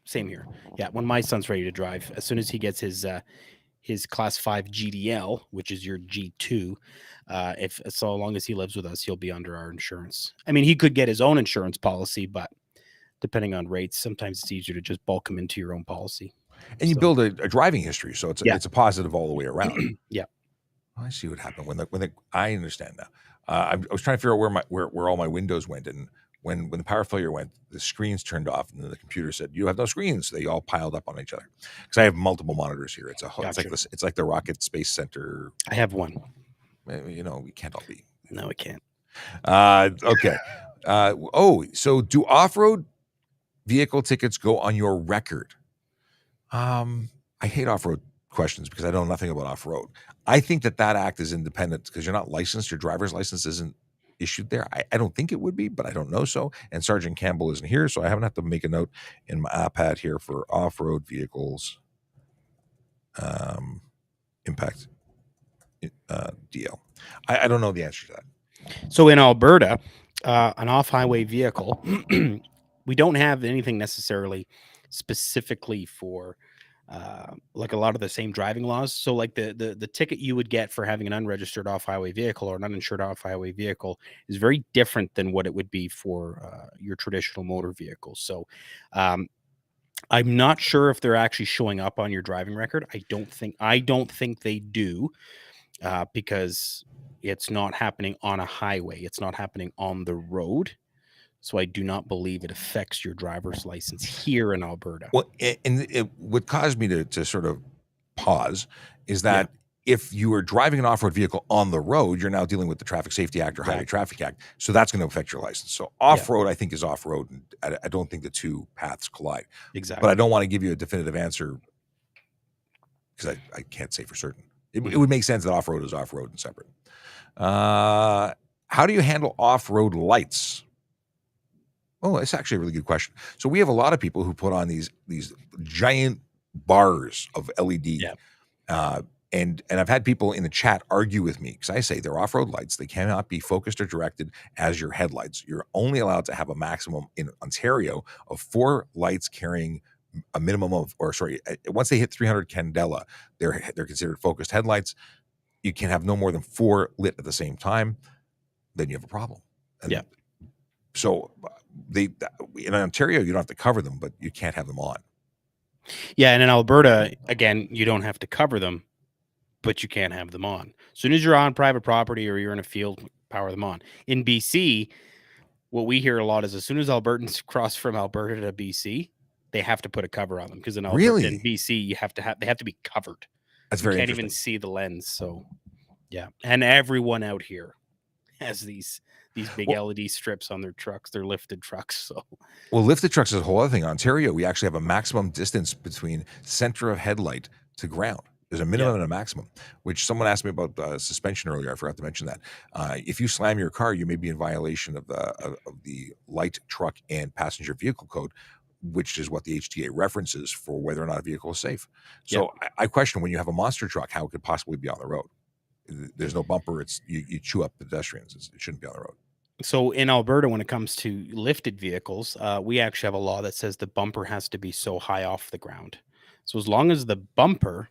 Yeah, when my son's ready to drive, as soon as he gets his class 5 GDL, which is your G2, if so long as he lives with us, he'll be under our insurance. I mean, he could get his own insurance policy, but depending on rates, sometimes it's easier to just bulk him into your own policy. And you build a driving history, so it's a positive all the way around. Yeah. I see what happened I understand now. I was trying to figure out where all my windows went, and when the power failure went, the screens turned off, and then the computer said, "You have no screens." They all piled up on each other because I have multiple monitors here. It's it's like the Rocket Space Center. I have one. We can't all be. No, we can't. Okay. So do off-road vehicle tickets go on your record? I hate off-road questions because I know nothing about off-road. I think that act is independent because you're not licensed. Your driver's license isn't issued there. I don't think it would be, but I don't know. So, and Sergeant Campbell isn't here, so I haven't had to make a note in my iPad here for off-road vehicles impact DL. I don't know the answer to that. So in Alberta, an off-highway vehicle, we don't have anything necessarily specifically for like a lot of the same driving laws. So like the ticket you would get for having an unregistered off-highway vehicle or an uninsured off-highway vehicle is very different than what it would be for your traditional motor vehicle. So I'm not sure if they're actually showing up on your driving record. I don't think they do, because it's not happening on a highway. It's not happening on the road. So I do not believe it affects your driver's license here in Alberta. Well, what caused me to sort of pause is that if you are driving an off-road vehicle on the road, you're now dealing with the Traffic Safety Act or Highway Traffic Act. So that's going to affect your license. So off-road, I think, is off-road. And I don't think the two paths collide. Exactly. But I don't want to give you a definitive answer because I can't say for certain. It would make sense that off-road is off-road and separate. How do you handle off-road lights? Oh, that's actually a really good question. So we have a lot of people who put on these giant bars of LED. And I've had people in the chat argue with me because I say they're off-road lights. They cannot be focused or directed as your headlights. You're only allowed to have a maximum in Ontario of 4 lights carrying a minimum of, once they hit 300 candela, they're considered focused headlights. You can have no more than 4 lit at the same time. Then you have a problem. And so in Ontario, you don't have to cover them, but you can't have them on. Yeah, and in Alberta, again, you don't have to cover them, but you can't have them on. As soon as you're on private property or you're in a field, power them on. In BC, what we hear a lot is as soon as Albertans cross from Alberta to BC, they have to put a cover on them because in Alberta, in BC, they have to be covered. That's very interesting. You can't even see the lens. So, yeah, and everyone out here has these big LED strips on their trucks. They're lifted trucks. So, lifted trucks is a whole other thing. In Ontario, we actually have a maximum distance between center of headlight to ground. There's a minimum and a maximum, which someone asked me about suspension earlier. I forgot to mention that. If you slam your car, you may be in violation of the light truck and passenger vehicle code, which is what the HTA references for whether or not a vehicle is safe. So I question, when you have a monster truck, how it could possibly be on the road. There's no bumper. It's you chew up pedestrians. It shouldn't be on the road. So in Alberta, when it comes to lifted vehicles, we actually have a law that says the bumper has to be so high off the ground. So as long as the bumper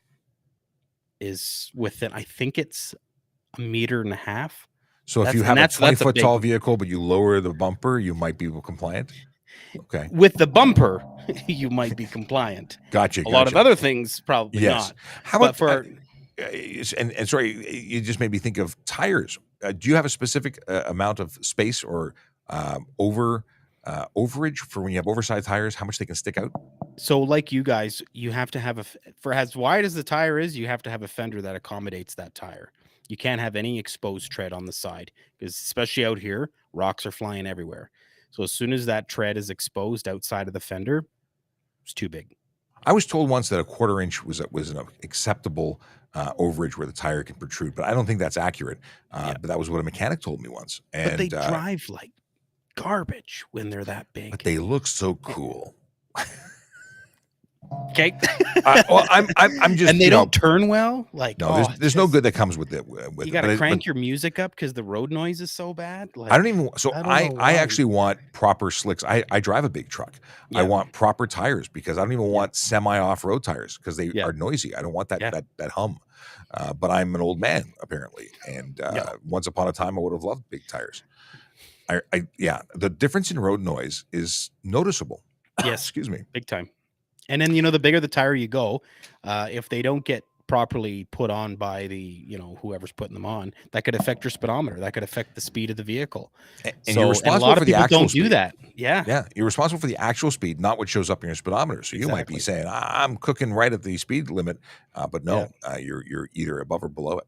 is within, I think it's 1.5 meters. So if you have a 20-foot tall vehicle, but you lower the bumper, you might be compliant? Okay. With the bumper, you might be compliant. Gotcha. A lot of other things, probably not. How about and sorry, you just made me think of tires. Do you have a specific amount of space or overage for when you have oversized tires, how much they can stick out? So like you guys, you have to have for as wide as the tire is, you have to have a fender that accommodates that tire. You can't have any exposed tread on the side because especially out here, rocks are flying everywhere. So as soon as that tread is exposed outside of the fender, it's too big. I was told once that a 1/4 inch was an acceptable overage where the tire can protrude, but I don't think that's accurate. But that was what a mechanic told me once. And but they drive like garbage when they're that big. But they look so cool. Okay. I'm just, and they don't turn well. Like no, there's no good that comes with it. You got to crank your music up because the road noise is so bad. Like, I don't even. So I actually want proper slicks. I drive a big truck. I want proper tires because I don't even want semi off-road tires because they are noisy. I don't want that hum. But I'm an old man apparently, and once upon a time I would have loved big tires. The difference in road noise is noticeable. Yes, excuse me, big time. And then, the bigger the tire you go, if they don't get properly put on by the, whoever's putting them on, that could affect your speedometer. That could affect the speed of the vehicle. And you're responsible for the actual speed. Do that. Yeah. Yeah. You're responsible for the actual speed, not what shows up in your speedometer. So you might be saying, I'm cooking right at the speed limit. But no, you're either above or below it.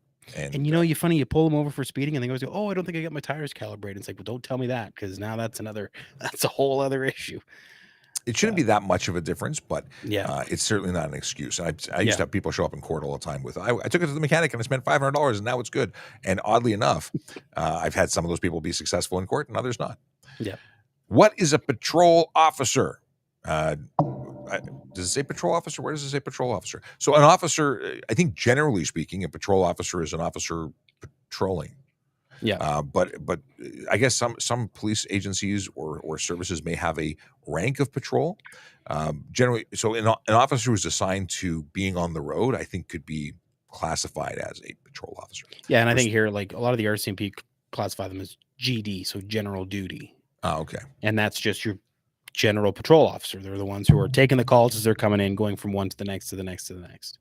And you're funny, you pull them over for speeding and they go, oh, I don't think I got my tires calibrated. It's like, well, don't tell me that because now that's a whole other issue. It shouldn't be that much of a difference, but it's certainly not an excuse. And I used to have people show up in court all the time with, I took it to the mechanic and I spent $500 and now it's good. And oddly enough, I've had some of those people be successful in court and others not. Yeah. What is a patrol officer? Does it say patrol officer? Where does it say patrol officer? So an officer, I think generally speaking, a patrol officer is an officer patrolling. But I guess some police agencies or services may have a rank of patrol. Generally, so an officer who's assigned to being on the road, I think, could be classified as a patrol officer. Yeah, and I think here, like a lot of the RCMP classify them as GD, so general duty. Oh, okay. And that's just your general patrol officer. They're the ones who are taking the calls as they're coming in, going from one to the next to the next to the next.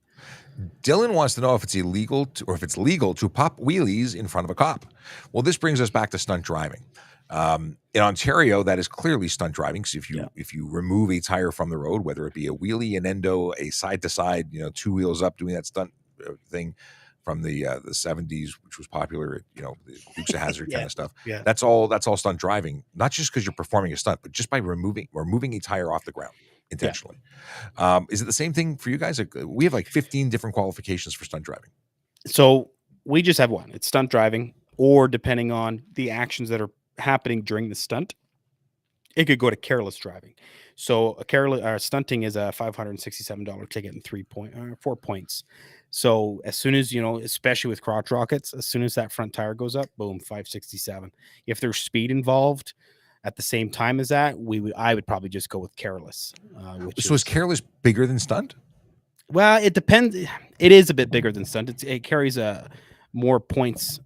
Dylan wants to know if it's illegal or if it's legal to pop wheelies in front of a cop. Well, this brings us back to stunt driving. In Ontario, that is clearly stunt driving. So if you remove a tire from the road, whether it be a wheelie, an endo, a side to side, two wheels up, doing that stunt thing from the 70s, which was popular, the Dukes of Hazzard kind of stuff. Yeah. That's all stunt driving. Not just because you're performing a stunt, but just by removing a tire off the ground intentionally. Is it the same thing for you guys? We have like 15 different qualifications for stunt driving. So we just have one. It's stunt driving, or depending on the actions that are happening during the stunt, it could go to careless driving. So stunting is a $567 ticket and 4 points. So as soon as, especially with crotch rockets, as soon as that front tire goes up, boom, 567. If there's speed involved at the same time as that, I would probably just go with careless. Is careless bigger than stunt? Well, it depends. It is a bit bigger than stunt. It carries more points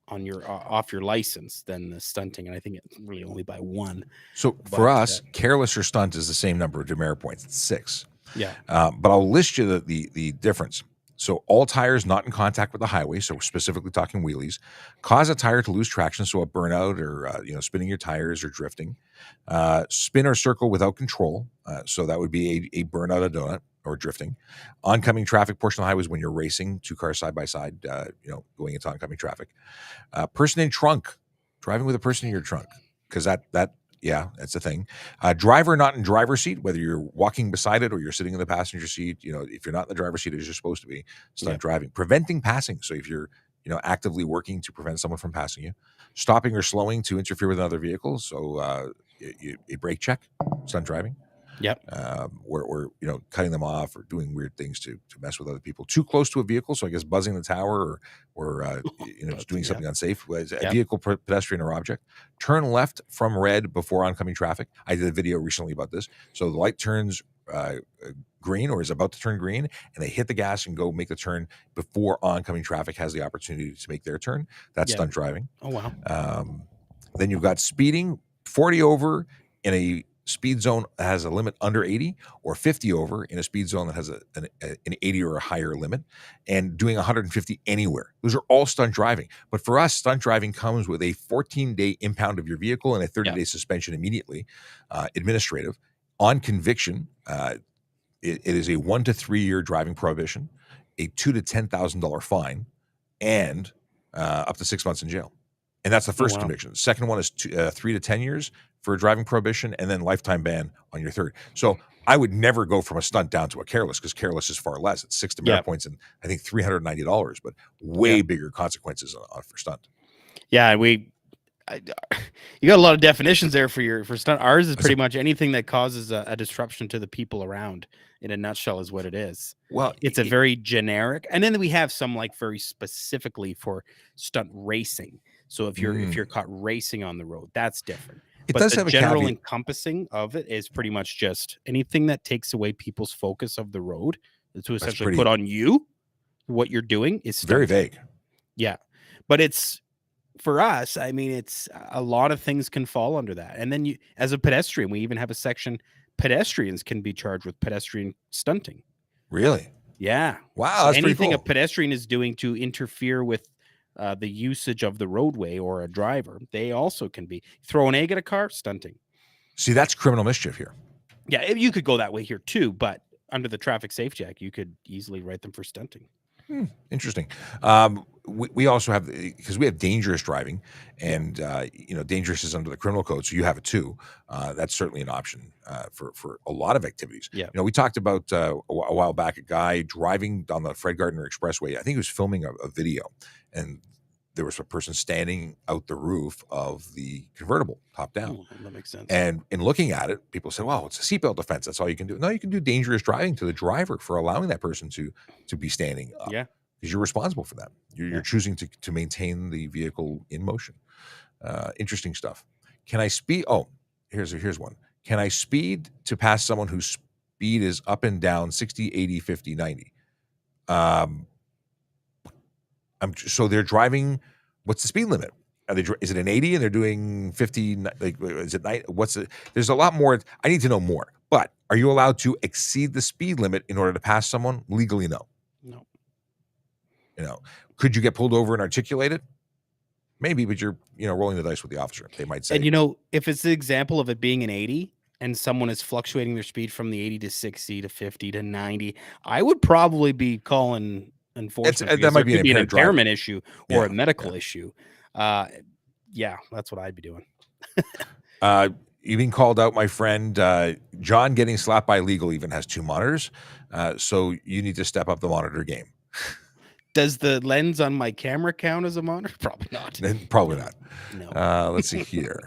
on your off your license than the stunting, and I think it's really only by one. So for us, careless or stunt is the same number of demerit points. It's 6. Yeah. But I'll list you the difference. So all tires not in contact with the highway, so we're specifically talking wheelies, cause a tire to lose traction, so a burnout or spinning your tires or drifting. Spin or circle without control, so that would be a burnout, a donut, or drifting. Oncoming traffic portion of the highway is when you're racing 2 cars side by side, going into oncoming traffic. Person in trunk, driving with a person in your trunk, because that's a thing. Driver not in driver's seat, whether you're walking beside it or you're sitting in the passenger seat. If you're not in the driver's seat as you're supposed to be, stunt driving. Preventing passing. So if you're actively working to prevent someone from passing you. Stopping or slowing to interfere with another vehicle. So a brake check, stunt driving. Yep. Or cutting them off or doing weird things to mess with other people. Too close to a vehicle, so I guess buzzing the tower or just doing something unsafe. A vehicle, pedestrian, or object. Turn left from red before oncoming traffic. I did a video recently about this. So the light turns green or is about to turn green, and they hit the gas and go make the turn before oncoming traffic has the opportunity to make their turn. That's stunt driving. Oh wow. Then you've got speeding, 40 over in a speed zone that has a limit under 80, or 50 over in a speed zone that has an 80 or a higher limit, and doing 150 anywhere. Those are all stunt driving. But for us, stunt driving comes with a 14-day impound of your vehicle and a 30-day suspension immediately, administrative. On conviction, it is a 1 to 3 year driving prohibition, a $2,000 to $10,000 fine, and up to 6 months in jail. And that's the first conviction. The second one is 3 to 10 years for a driving prohibition, and then lifetime ban on your third. So I would never go from a stunt down to a careless, because careless is far less. It's 6 demerit points and I think $390, but way bigger consequences for stunt. Yeah, you got a lot of definitions there for stunt. Ours is pretty much anything that causes a disruption to the people around. In a nutshell, is what it is. Well, it's a very generic, and then we have some like very specifically for stunt racing. So if you're caught racing on the road, that's different. But does have a general encompassing of it is pretty much just anything that takes away people's focus of the road to essentially put on you what you're doing is stunt. Very vague. Yeah, but it's for us. I mean, it's a lot of things can fall under that. And then as a pedestrian, we even have a section. Pedestrians can be charged with pedestrian stunting. Really? Yeah. Wow. That's anything cool. A pedestrian is doing to interfere with the usage of the roadway or a driver, they also can be. Throw an egg at a car, stunting. See, that's criminal mischief here. Yeah, you could go that way here too, but under the Traffic Safety Act, you could easily write them for stunting. Interesting. We also have, because we have dangerous driving, and dangerous is under the criminal code, so you have it too. That's certainly an option for a lot of activities. Yeah. We talked about a while back a guy driving down the Fred Gardner Expressway. I think he was filming a video, and there was a person standing out the roof of the convertible, top down. Oh, that makes sense. And in looking at it, people said, "Well, it's a seatbelt offense. That's all you can do." No, you can do dangerous driving to the driver for allowing that person to be standing up. Yeah. because you're responsible for that. You're choosing to maintain the vehicle in motion. Interesting stuff. Can I speed? Oh, here's one. Can I speed to pass someone whose speed is up and down 60, 80, 50, 90? So they're driving. What's the speed limit? Is it an 80 and they're doing 50? Like, is it 90? There's a lot more. I need to know more. But are you allowed to exceed the speed limit in order to pass someone? Legally, no. No. Could you get pulled over and articulated? Maybe, but you're rolling the dice with the officer. They might say. And if it's the example of it being an 80 and someone is fluctuating their speed from the 80 to 60 to 50 to 90, I would probably be calling enforcement. That might be an impairment issue or a medical issue. Yeah, that's what I'd be doing. You've been called out, my friend. John getting slapped by legal even has 2 monitors. So you need to step up the monitor game. Does the lens on my camera count as a monitor? Probably not. Probably not. No. Let's see here.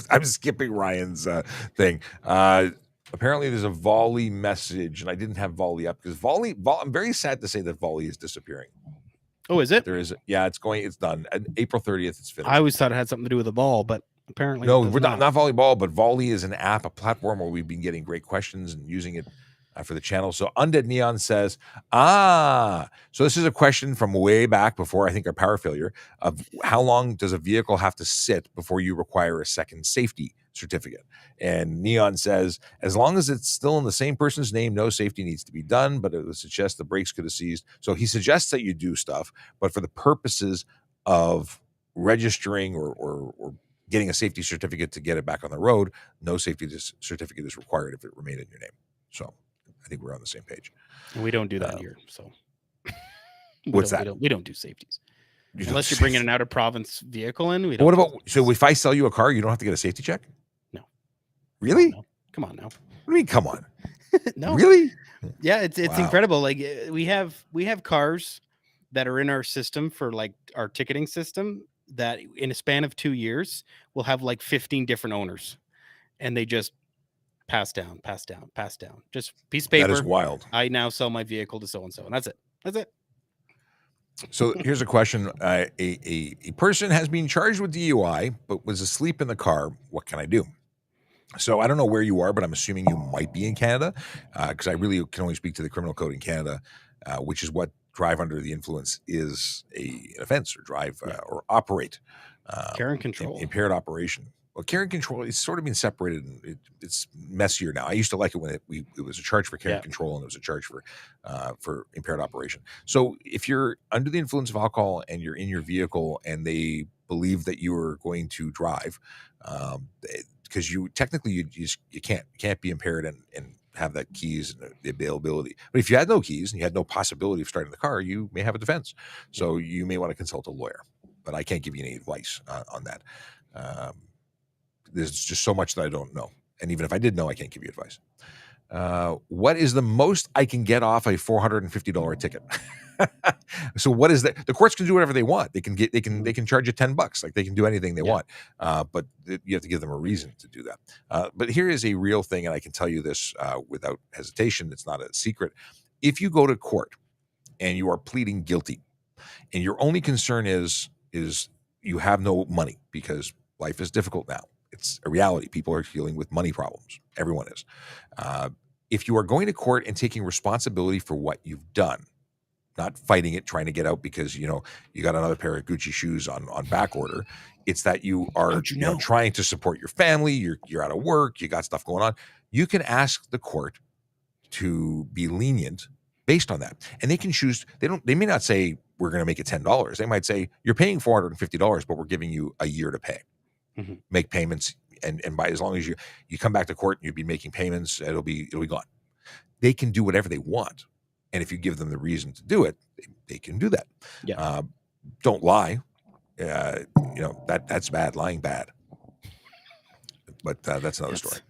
I'm skipping Ryan's thing. Apparently, there's a volley message, and I didn't have volley up because volley. I'm very sad to say that volley is disappearing. Oh, is it? There is. Yeah, it's done. April 30th, it's finished. I always thought it had something to do with the ball, but apparently no. We're not volleyball, but Volley is an app, a platform where we've been getting great questions and using it for the channel. So Undead Neon says, so this is a question from way back before I think our power failure of how long does a vehicle have to sit before you require a second safety certificate? And Neon says, as long as it's still in the same person's name, no safety needs to be done, but it would suggest the brakes could have seized. So he suggests that you do stuff, but for the purposes of registering or getting a safety certificate to get it back on the road, no safety certificate is required if it remained in your name. So I think we're on the same page. And we don't do that here. So what's that? We don't do safeties. Unless you're bringing an out of province vehicle in. We don't. What about, so if I sell you a car, you don't have to get a safety check? No. Really? No. Come on now. What do you mean, come on? No. Really? Yeah, it's incredible. Like we have cars that are in our system for like our ticketing system that in a span of 2 years will have like 15 different owners, and they just pass down. Just piece of paper. That is wild. I now sell my vehicle to so and so, and that's it. So here's a question: a person has been charged with DUI but was asleep in the car. What can I do? So I don't know where you are, but I'm assuming you might be in Canada, because I really can only speak to the criminal code in Canada, which is what drive under the influence is an offense, or drive or operate. Care and control. Impaired operation. Well, care and control, it's sort of been separated. And it's messier now. I used to like it when it was a charge for care and control, and it was a charge for impaired operation. So if you're under the influence of alcohol and you're in your vehicle and they believe that you are going to drive, because you can't be impaired and have that keys and the availability. But if you had no keys and you had no possibility of starting the car, you may have a defense. So you may want to consult a lawyer. But I can't give you any advice on that. There's just so much that I don't know. And even if I did know, I can't give you advice. What is the most I can get off a $450 ticket? So what is that? The courts can do whatever they want. They can charge you $10. Like they can do anything they want. But you have to give them a reason to do that. But here is a real thing. And I can tell you this without hesitation. It's not a secret. If you go to court and you are pleading guilty and your only concern is you have no money because life is difficult now. It's a reality. People are dealing with money problems. Everyone is. If you are going to court and taking responsibility for what you've done, not fighting it, trying to get out because you got another pair of Gucci shoes on back order. It's that you are trying to support your family. You're out of work. You got stuff going on. You can ask the court to be lenient based on that, and they can choose. They may not say we're going to make it $10. They might say you're paying $450, but we're giving you a year to pay. Mm-hmm. Make payments, and by as long as you come back to court and you'll be making payments, it'll be gone. They can do whatever they want, and if you give them the reason to do it, they can do that. Yeah. Don't lie. That's bad. Lying bad. But that's another story.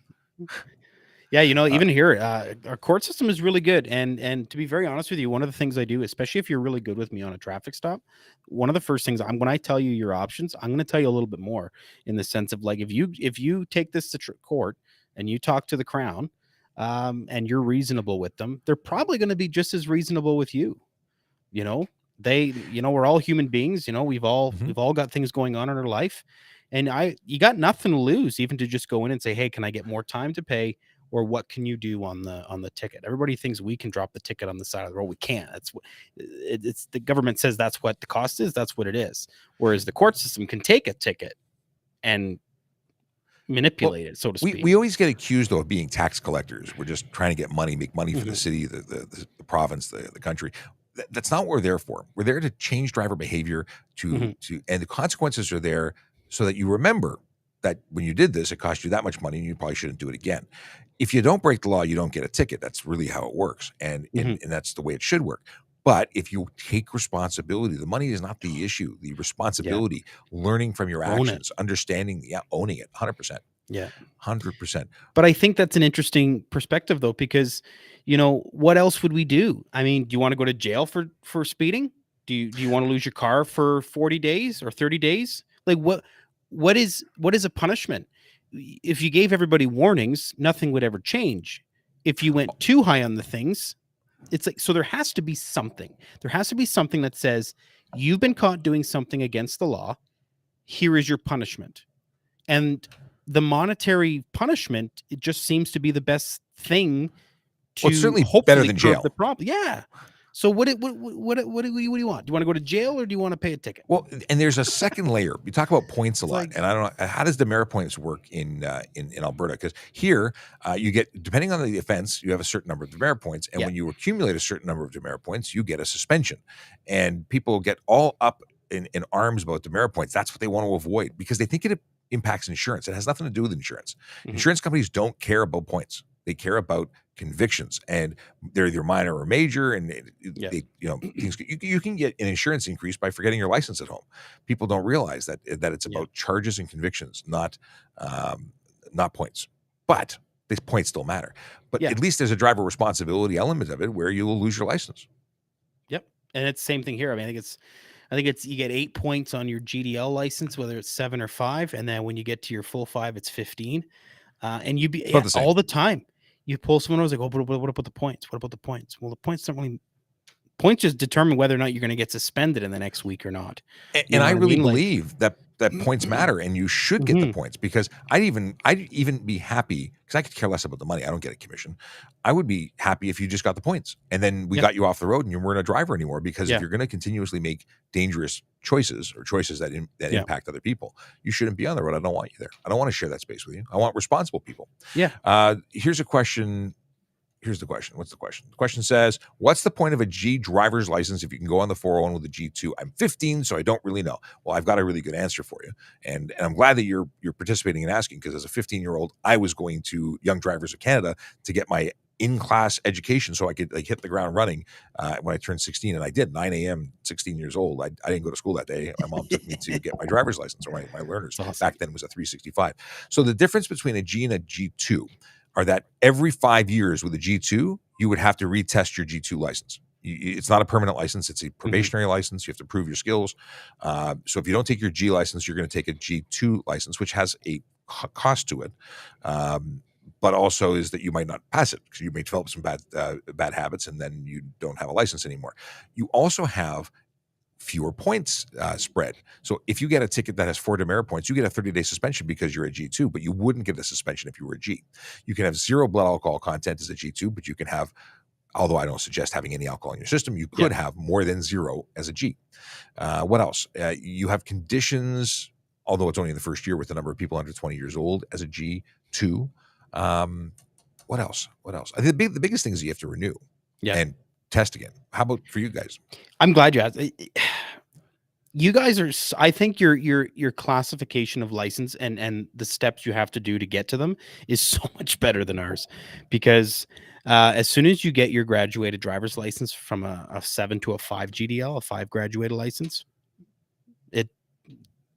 Yeah, even here, our court system is really good. And to be very honest with you, one of the things I do, especially if you're really good with me on a traffic stop, one of the first things when I tell you your options, I'm going to tell you a little bit more in the sense of like, if you take this to court and you talk to the Crown, and you're reasonable with them, they're probably going to be just as reasonable with you. You know, we're all human beings. You know, we've all got things going on in our life, and you got nothing to lose, even to just go in and say, hey, can I get more time to pay? Or what can you do on the ticket? Everybody thinks we can drop the ticket on the side of the road. We can't. That's what it's the government says that's what the cost is. That's what it is. Whereas the court system can take a ticket and manipulate it, so to speak. We always get accused though of being tax collectors. We're just trying to get money, make money for the city, the province, the country. That's not what we're there for. We're there to change driver behavior and the consequences are there so that you remember that when you did this, it cost you that much money and you probably shouldn't do it again. If you don't break the law, you don't get a ticket. That's really how it works. And that's the way it should work. But if you take responsibility, the money is not the issue. The responsibility, learning from your actions, understanding, owning it, 100%. Yeah, 100%. But I think that's an interesting perspective, though, because what else would we do? I mean, do you want to go to jail for speeding? Do you want to lose your car for 40 days or 30 days? Like what is a punishment? If you gave everybody warnings, nothing would ever change. If you went too high on the things, it's like, so there has to be something. There has to be something that says you've been caught doing something against the law. Here is your punishment. And the monetary punishment, it just seems to be the best thing to it's certainly better than jail. The problem. Yeah. So what do you want? Do you want to go to jail or do you want to pay a ticket? Well, and there's a second layer. You talk about points a lot, and I don't know, how does demerit points work in Alberta? Because here you get, depending on the offense, you have a certain number of demerit points, and when you accumulate a certain number of demerit points, you get a suspension. And people get all up in arms about demerit points. That's what they want to avoid because they think it impacts insurance. It has nothing to do with insurance. Insurance companies don't care about points. They care about convictions, and they're either minor or major. And things, you can get an insurance increase by forgetting your license at home. People don't realize that it's about charges and convictions, not points. But these points still matter. But at least there's a driver responsibility element of it where you will lose your license. Yep, and it's the same thing here. I mean, I think it's you get 8 points on your GDL license, whether it's 7 or 5, and then when you get to your full 5, it's 15. And you be all the time. You pull someone who's like, oh, but what about the points? What about the points? Well, the points don't really. Points just determine whether or not you're going to get suspended in the next week or not. And I really believe that points matter, and you should get the points, because I'd even be happy, because I could care less about the money. I don't get a commission. I would be happy if you just got the points, and then we got you off the road, and you weren't a driver anymore. Because if you're going to continuously make dangerous choices or choices that impact other people, you shouldn't be on the road. I don't want you there. I don't want to share that space with you. I want responsible people. Yeah. Here's a question. Here's the question. What's the question? The question says, what's the point of a G driver's license if you can go on the 401 with a G2? I'm 15, so I don't really know. Well, I've got a really good answer for you. And I'm glad that you're participating and asking, because as a 15-year-old, I was going to Young Drivers of Canada to get my in-class education so I could hit the ground running when I turned 16. And I did, 9 a.m., 16 years old. I didn't go to school that day. My mom took me to get my driver's license, or my learner's. Awesome. Back then it was a 365. So the difference between a G and a G2 are that every 5 years with a G2, you would have to retest your G2 license. It's not a permanent license. It's a probationary license. You have to prove your skills. So if you don't take your G license, you're going to take a G2 license, which has a cost to it. But also is that you might not pass it, because you may develop some bad habits, and then you don't have a license anymore. You also have fewer points spread. So if you get a ticket that has 4 demerit points, you get a 30-day suspension because you're a G2, but you wouldn't get a suspension if you were a G. You can have 0 blood alcohol content as a G2, but you can have, although I don't suggest having any alcohol in your system, you could have more than 0 as a G. What else? You have conditions, although it's only in the first year with the number of people under 20 years old, as a G2. What else? The biggest thing is you have to renew and test again. How about for you guys? I'm glad you asked. You guys are, I think your classification of license and the steps you have to do to get to them is so much better than ours, because as soon as you get your graduated driver's license from a 7 to a 5 GDL, a 5 graduated license,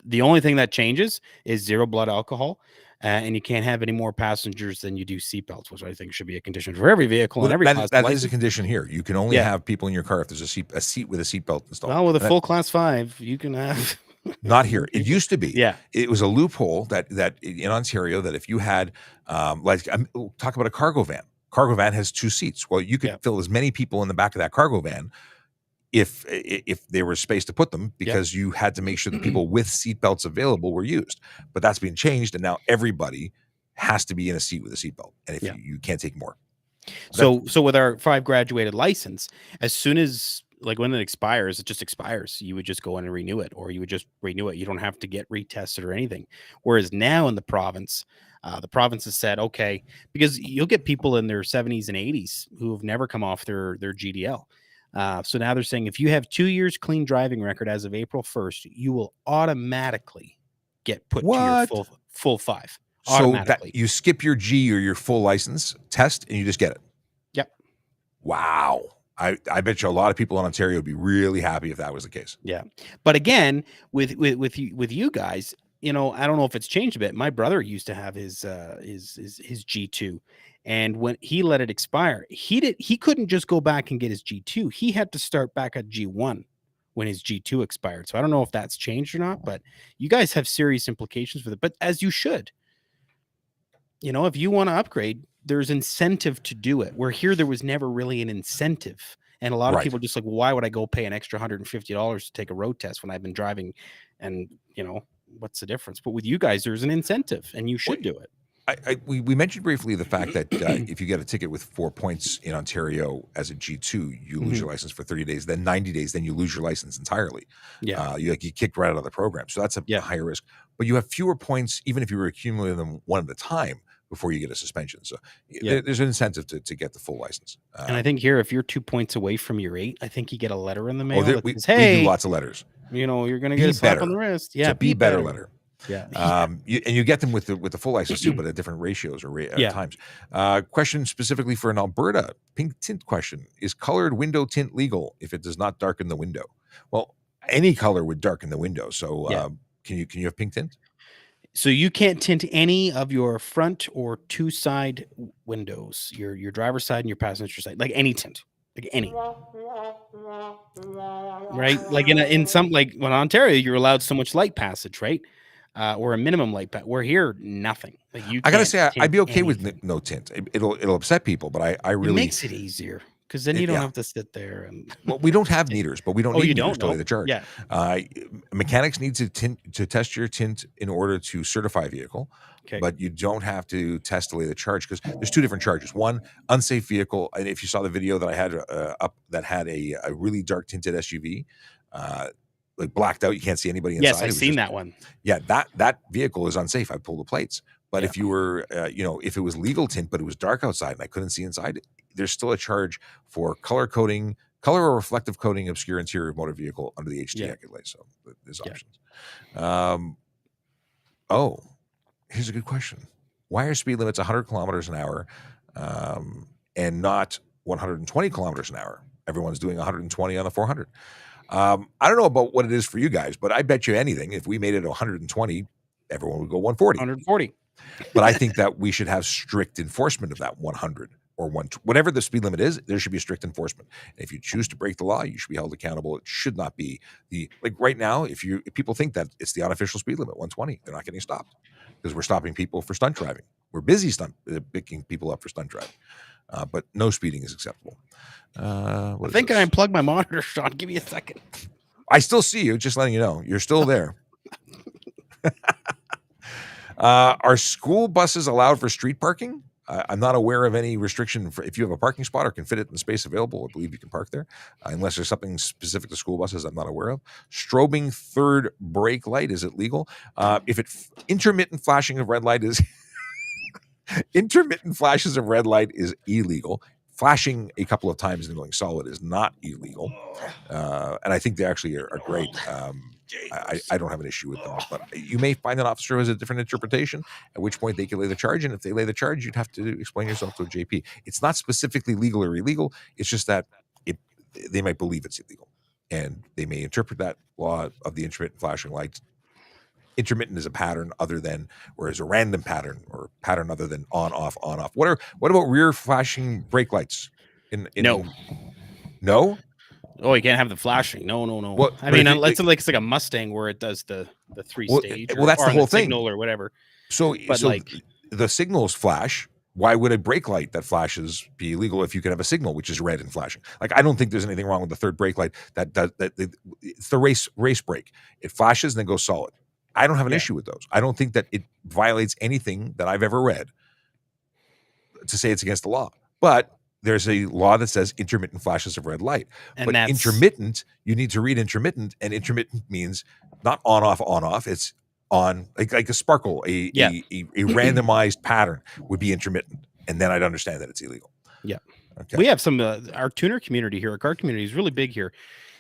the only thing that changes is 0 blood alcohol. And you can't have any more passengers than you do seatbelts, which I think should be a condition for every vehicle. Well, and every that is a condition here. You can only have people in your car if there's a seat with a seatbelt installed. Well, with a full class 5, you can have. Not here. It used to be. Yeah. It was a loophole that in Ontario, that if you had talk about a cargo van. cargo van has 2 seats. Well, you could Yeah. fill as many people in the back of that cargo van if there was space to put them, because you had to make sure the people with seatbelts available were used. But that's been changed, and now everybody has to be in a seat with a seatbelt, and if you can't take more. So with our 5 graduated license, as soon as like when it expires, it just expires. You would just go in and renew it, or you would just renew it. You don't have to get retested or anything. Whereas now in the province has said, okay, because you'll get people in their 70s and 80s who have never come off their GDL. So now they're saying if you have 2 years clean driving record as of April 1st, you will automatically get put to your full 5. So that you skip your G or your full license test and you just get it. Yep. Wow. I bet you a lot of people in Ontario would be really happy if that was the case. Yeah. But again, with you guys, I don't know if it's changed a bit. My brother used to have his G2, and when he let it expire, he couldn't just go back and get his G2. He had to start back at G1 when his G2 expired. So I don't know if that's changed or not, but you guys have serious implications with it. But as you should. If you want to upgrade, there's incentive to do it. Where here, there was never really an incentive. And a lot of people are just like, well, why would I go pay an extra $150 to take a road test when I've been driving? And, what's the difference? But with you guys, there's an incentive, and you should do it. We mentioned briefly the fact that if you get a ticket with 4 points in Ontario as a G2, you lose your license for 30 days, then 90 days, then you lose your license entirely. Yeah. You kicked right out of the program. So that's a higher risk. But you have fewer points, even if you were accumulating them one at a time, before you get a suspension. So there's an incentive to get the full license. And I think here, if you're 2 points away from your 8, I think you get a letter in the mail that says, hey, we do lots of letters. You're going to get a slap on the wrist. Yeah, be better letter. Yeah. And you get them with the full license too, but at different ratios or times. Question specifically for an Alberta pink tint question: is colored window tint legal if it does not darken the window? Well, any color would darken the window. So can you have pink tint? So you can't tint any of your front or 2 side windows, your driver's side and your passenger side, like any tint, like any. Right? Like in some, like when Ontario, you're allowed so much light passage, right? Or a minimum light passage. We're here, nothing. Like I gotta say, I'd be okay with no tint. It'll upset people, but I really, it makes it easier. Because then you don't have to sit there and. Well, we don't have meters, but we don't need meters to lay the charge. Yeah. Mechanics need to test your tint in order to certify a vehicle, but you don't have to test to lay the charge, because there's 2 different charges. One, unsafe vehicle, and if you saw the video that I had up that had a really dark tinted SUV, like blacked out, you can't see anybody inside. Yes, I've seen that one. Yeah, that vehicle is unsafe. I pulled the plates. But if you were, if it was legal tint, but it was dark outside and I couldn't see inside, there's still a charge for color or reflective coating obscure interior of motor vehicle under the HT regulation. So there's options. Here's a good question. Why are speed limits 100 kilometers an hour and not 120 kilometers an hour? Everyone's doing 120 on the 400. I don't know about what it is for you guys, but I bet you anything, if we made it 120, everyone would go 140. 140. But I think that we should have strict enforcement of that 100 or whatever the speed limit is. There should be strict enforcement. And if you choose to break the law, you should be held accountable. It should not be right now. If people think that it's the unofficial speed limit, 120, they're not getting stopped because we're stopping people for stunt driving. We're busy picking people up for stunt driving, but no speeding is acceptable. I think I unplugged my monitor, Sean. Give me a second. I still see you. Just letting you know, you're still there. Are school buses allowed for street parking? I'm not aware of any restriction for if you have a parking spot or can fit it in the space available. I believe you can park there, unless there's something specific to school buses I'm not aware of. Strobing third brake light, is it legal? If intermittent flashing of red light is intermittent flashes of red light is illegal. Flashing a couple of times and going solid is not illegal, and I think they actually are great. I don't have an issue with them, but you may find an officer who has a different interpretation, at which point they can lay the charge. And if they lay the charge, you'd have to explain yourself to a JP. It's not specifically legal or illegal. It's just that they might believe it's illegal, and they may interpret that law of the intermittent flashing lights. Intermittent is a pattern other than, or is a random pattern or pattern other than on, off, on, off. What about rear flashing brake lights? No? Oh, you can't have the flashing. No. Well, I mean, it's like a Mustang where it does the 3-stage. Well, that's the whole thing. Signal or whatever. So the signals flash, why would a brake light that flashes be illegal if you can have a signal which is red and flashing? Like, I don't think there's anything wrong with the third brake light that does that. It's the race brake. It flashes and then goes solid. I don't have an Yeah. issue with those. I don't think that it violates anything that I've ever read to say it's against the law. But there's a law that says intermittent flashes of red light. And but that's intermittent, you need to read intermittent, and intermittent means not on off. It's on like a sparkle, a randomized pattern would be intermittent, and then I'd understand that it's illegal. Yeah. Okay. We have some our tuner community here, our car community is really big here,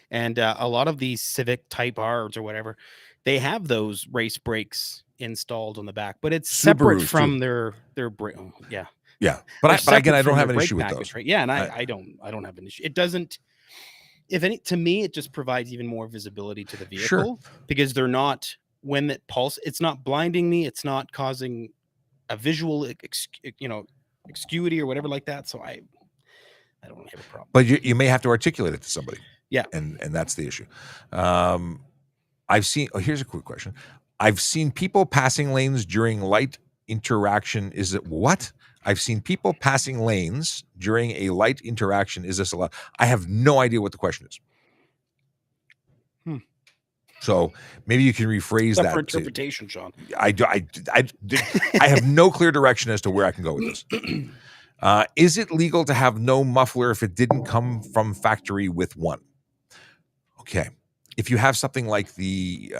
and a lot of these Civic Type R's or whatever, they have those race brakes installed on the back, but it's separate Subarus, from too. their brake. Yeah. Yeah, but They're again, I separate don't from have their an brake issue with package, those. right? Yeah, and I don't have an issue. It doesn't. If any, to me, it just provides even more visibility to the vehicle Sure. because they're not when that pulse. It's not blinding me. It's not causing a visual, excuity or whatever like that. So I don't have a problem. But you may have to articulate it to somebody. Yeah. And that's the issue. I've seen, here's a quick question. I've seen people passing lanes during light interaction. Is it what? I've seen people passing lanes during a light interaction. Is this allowed? I have no idea what the question is. So maybe you can rephrase that. For interpretation, Sean. I have no clear direction as to where I can go with this. Is it legal to have no muffler if it didn't come from factory with one? Okay. If you have something like the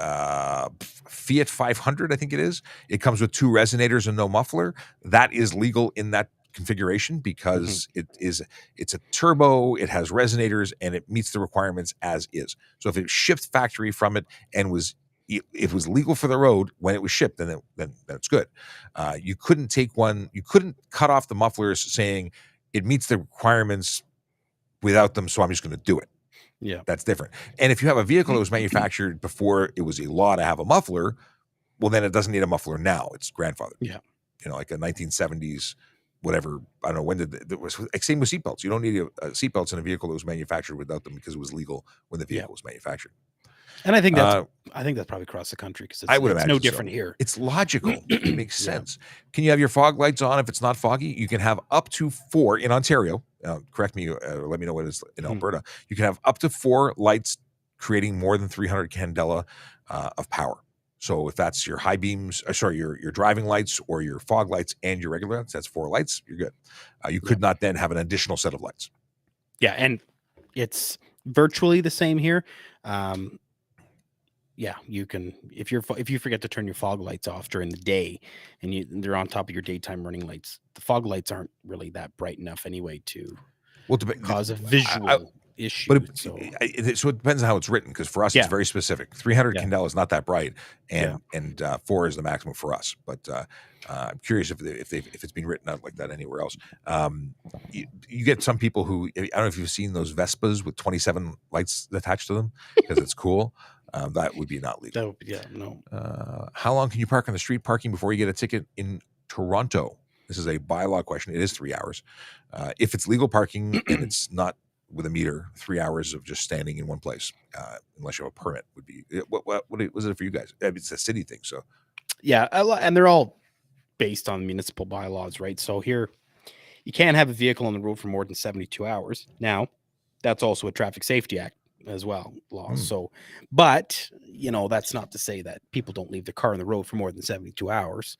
Fiat 500, I think it is, it comes with 2 resonators and no muffler. That is legal in that configuration because it's a turbo, it has resonators, and it meets the requirements as is. So if it shipped factory from it and it was legal for the road when it was shipped, then it's good. You couldn't cut off the mufflers saying it meets the requirements without them, so I'm just going to do it. Yeah, that's different. And if you have a vehicle that was manufactured before it was a law to have a muffler, well, then it doesn't need a muffler now. It's grandfathered. Yeah, like a 1970s, whatever. I don't know when it was. Same with seatbelts. You don't need seatbelts in a vehicle that was manufactured without them because it was legal when the vehicle was manufactured. And I think that's probably across the country because it's no different here. It's logical. It makes sense. Can you have your fog lights on if it's not foggy? You can have up to 4 in Ontario. Correct me, let me know what it is in Alberta. You can have up to 4 lights creating more than 300 candela of power. So if that's your high beams, your driving lights or your fog lights and your regular lights, that's 4 lights. You're good. You could not then have an additional set of lights. Yeah, and it's virtually the same here. Yeah, you can if you forget to turn your fog lights off during the day and they're on top of your daytime running lights, the fog lights aren't really that bright enough anyway to cause a visual issue. But so it depends on how it's written because for us it's very specific. 300 candela is not that bright, and 4 is the maximum for us. But I'm curious if it's been written out like that anywhere else. You get some people who, I don't know if you've seen those Vespas with 27 lights attached to them because it's cool. That would be not legal. No. How long can you park on the street parking before you get a ticket in Toronto? This is a bylaw question. It is 3 hours. If it's legal parking and it's not with a meter, 3 hours of just standing in one place, unless you have a permit, would be. What was it for you guys? It's a city thing, so. Yeah, and they're all based on municipal bylaws, right? So here, you can't have a vehicle on the road for more than 72 hours. Now, that's also a Traffic Safety Act as well, laws. So, but that's not to say that people don't leave their car on the road for more than 72 hours,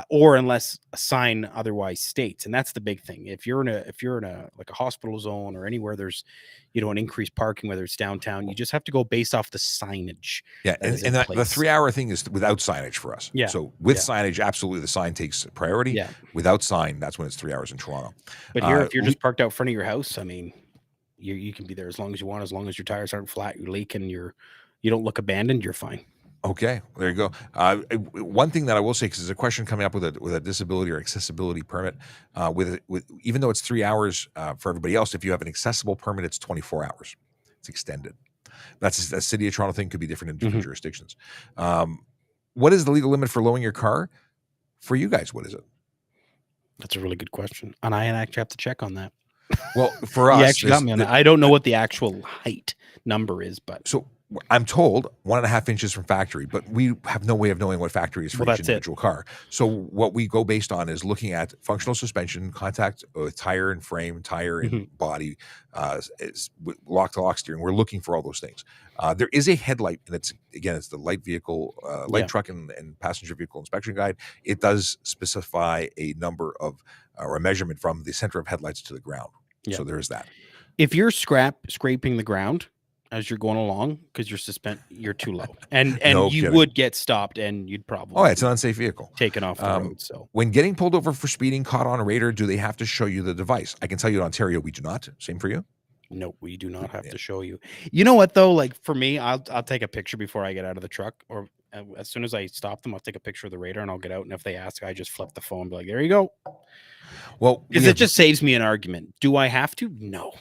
or unless a sign otherwise states. And that's the big thing. If you're in a like a hospital zone or anywhere there's an increased parking, whether it's downtown, you just have to go based off the signage. Yeah, and the 3 hour thing is without signage for us. Yeah. So with signage, absolutely the sign takes priority. Yeah. Without sign, that's when it's 3 hours in Toronto. But here, if you're just parked out front of your house, I mean, you can be there as long as you want, as long as your tires aren't flat, you're leaking, you don't look abandoned, you're fine. Okay, there you go. One thing that I will say, because there's a question coming up with a disability or accessibility permit, with even though it's 3 hours for everybody else, if you have an accessible permit, it's 24 hours. It's extended. That's a City of Toronto thing. Could be different in different jurisdictions. What is the legal limit for lowering your car? For you guys, what is it? That's a really good question, and I actually have to check on that. Well, for us, you actually got me on that. I don't know what the actual height number is, but so I'm told 1.5 inches from factory, but we have no way of knowing what factory is for Well, each that's it. individual car. So what we go based on is looking at functional suspension, contact with tire and frame, tire and body, lock-to-lock steering. We're looking for all those things. There is a headlight, and it's the light vehicle, light truck and passenger vehicle inspection guide. It does specify a number of or a measurement from the center of headlights to the ground. Yeah. So there is that. If you're scraping the ground as you're going along because you're too low, and No you kidding. would get stopped, and you'd probably it's an unsafe vehicle taken off the road. So when getting pulled over for speeding, caught on a radar, do they have to show you the device? I can tell you in Ontario we do not. Same for you? No, we do not have to show you. You know what though? Like for me, I'll take a picture before I get out of the truck, or as soon as I stop them, I'll take a picture of the radar and I'll get out. And if they ask, I just flip the phone, and be like, "There you go." Well, because it just saves me an argument. Do I have to? No.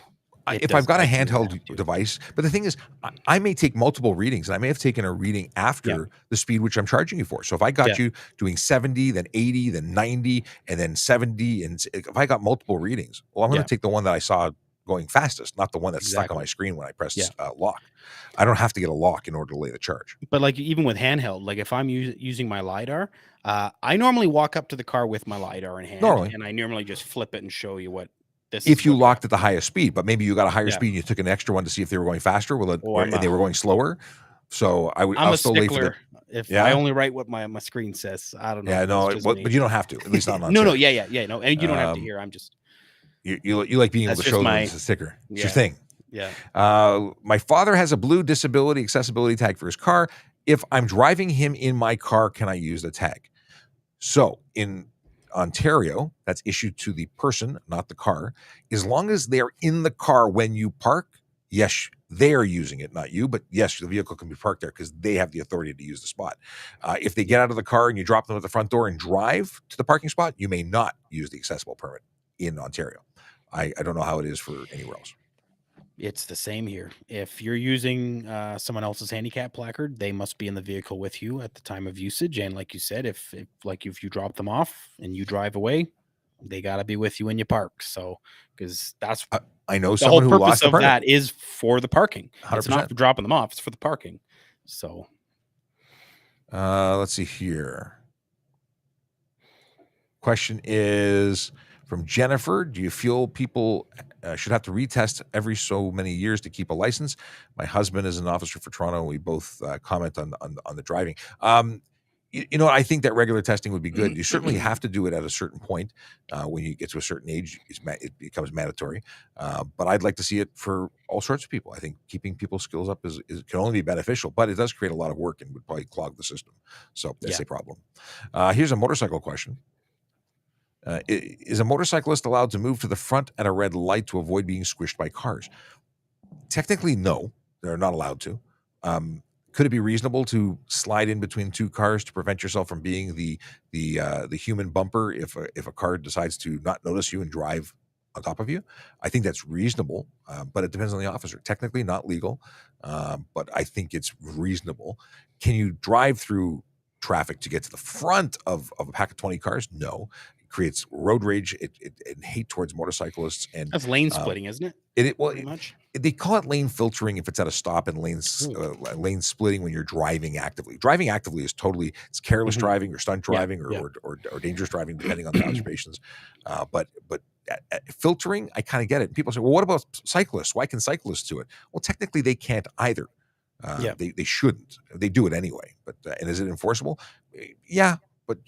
If I've got a handheld device, but the thing is, I may take multiple readings, and I may have taken a reading after the speed which I'm charging you for. So if I got you doing 70, then 80, then 90, and then 70, and if I got multiple readings, well, I'm going to take the one that I saw going fastest, not the one that's stuck on my screen when I press lock. I don't have to get a lock in order to lay the charge. But like even with handheld, like if I'm using my LiDAR, I normally walk up to the car with my LiDAR in hand, and I normally just flip it and show you what. If you locked at the highest speed, but maybe you got a higher speed and you took an extra one to see if they were going faster, and they were going slower. So I'll still wait for if I only write what my screen says. I don't know. Yeah, no, but you don't have to. At least not on. No, no, and you don't have to hear. I'm just you like being able to show them it's a sticker. It's your thing. Yeah. My father has a blue disability accessibility tag for his car. If I'm driving him in my car, can I use the tag? So in Ontario, that's issued to the person, not the car. As long as they're in the car when you park, yes, they're using it, not you. But yes, the vehicle can be parked there because they have the authority to use the spot. If they get out of the car and you drop them at the front door and drive to the parking spot, you may not use the accessible permit in Ontario. I don't know how it is for anywhere else. It's the same here. If you're using someone else's handicap placard, they must be in the vehicle with you at the time of usage. And like you said, if you drop them off and you drive away, they got to be with you when you park. So because that's I know someone who lost the permit. That is for the parking. 100%. It's not for dropping them off. It's for the parking. So let's see here. Question is from Jennifer. Do you feel people should have to retest every so many years to keep a license? My husband is an officer for Toronto. We both comment on the driving. You know, I think that regular testing would be good. You certainly have to do it at a certain point. When you get to a certain age, it becomes mandatory. But I'd like to see it for all sorts of people. I think keeping people's skills up can only be beneficial, but it does create a lot of work and would probably clog the system. So that's a problem. Here's a motorcycle question. Is a motorcyclist allowed to move to the front at a red light to avoid being squished by cars? Technically, no, they're not allowed to. Could it be reasonable to slide in between two cars to prevent yourself from being the human bumper if a car decides to not notice you and drive on top of you? I think that's reasonable, but it depends on the officer. Technically, not legal, but I think it's reasonable. Can you drive through traffic to get to the front of a pack of 20 cars? No. Creates road rage and hate towards motorcyclists, and that's lane splitting, isn't it? They call it lane filtering if it's at a stop, and lane splitting when you're driving actively. Driving actively is it's careless driving or stunt driving or dangerous driving, depending on the observations. But filtering, I kind of get it. People say, well, what about cyclists? Why can cyclists do it? Well, technically they can't either. They shouldn't. They do it anyway. But and is it enforceable? Yeah. But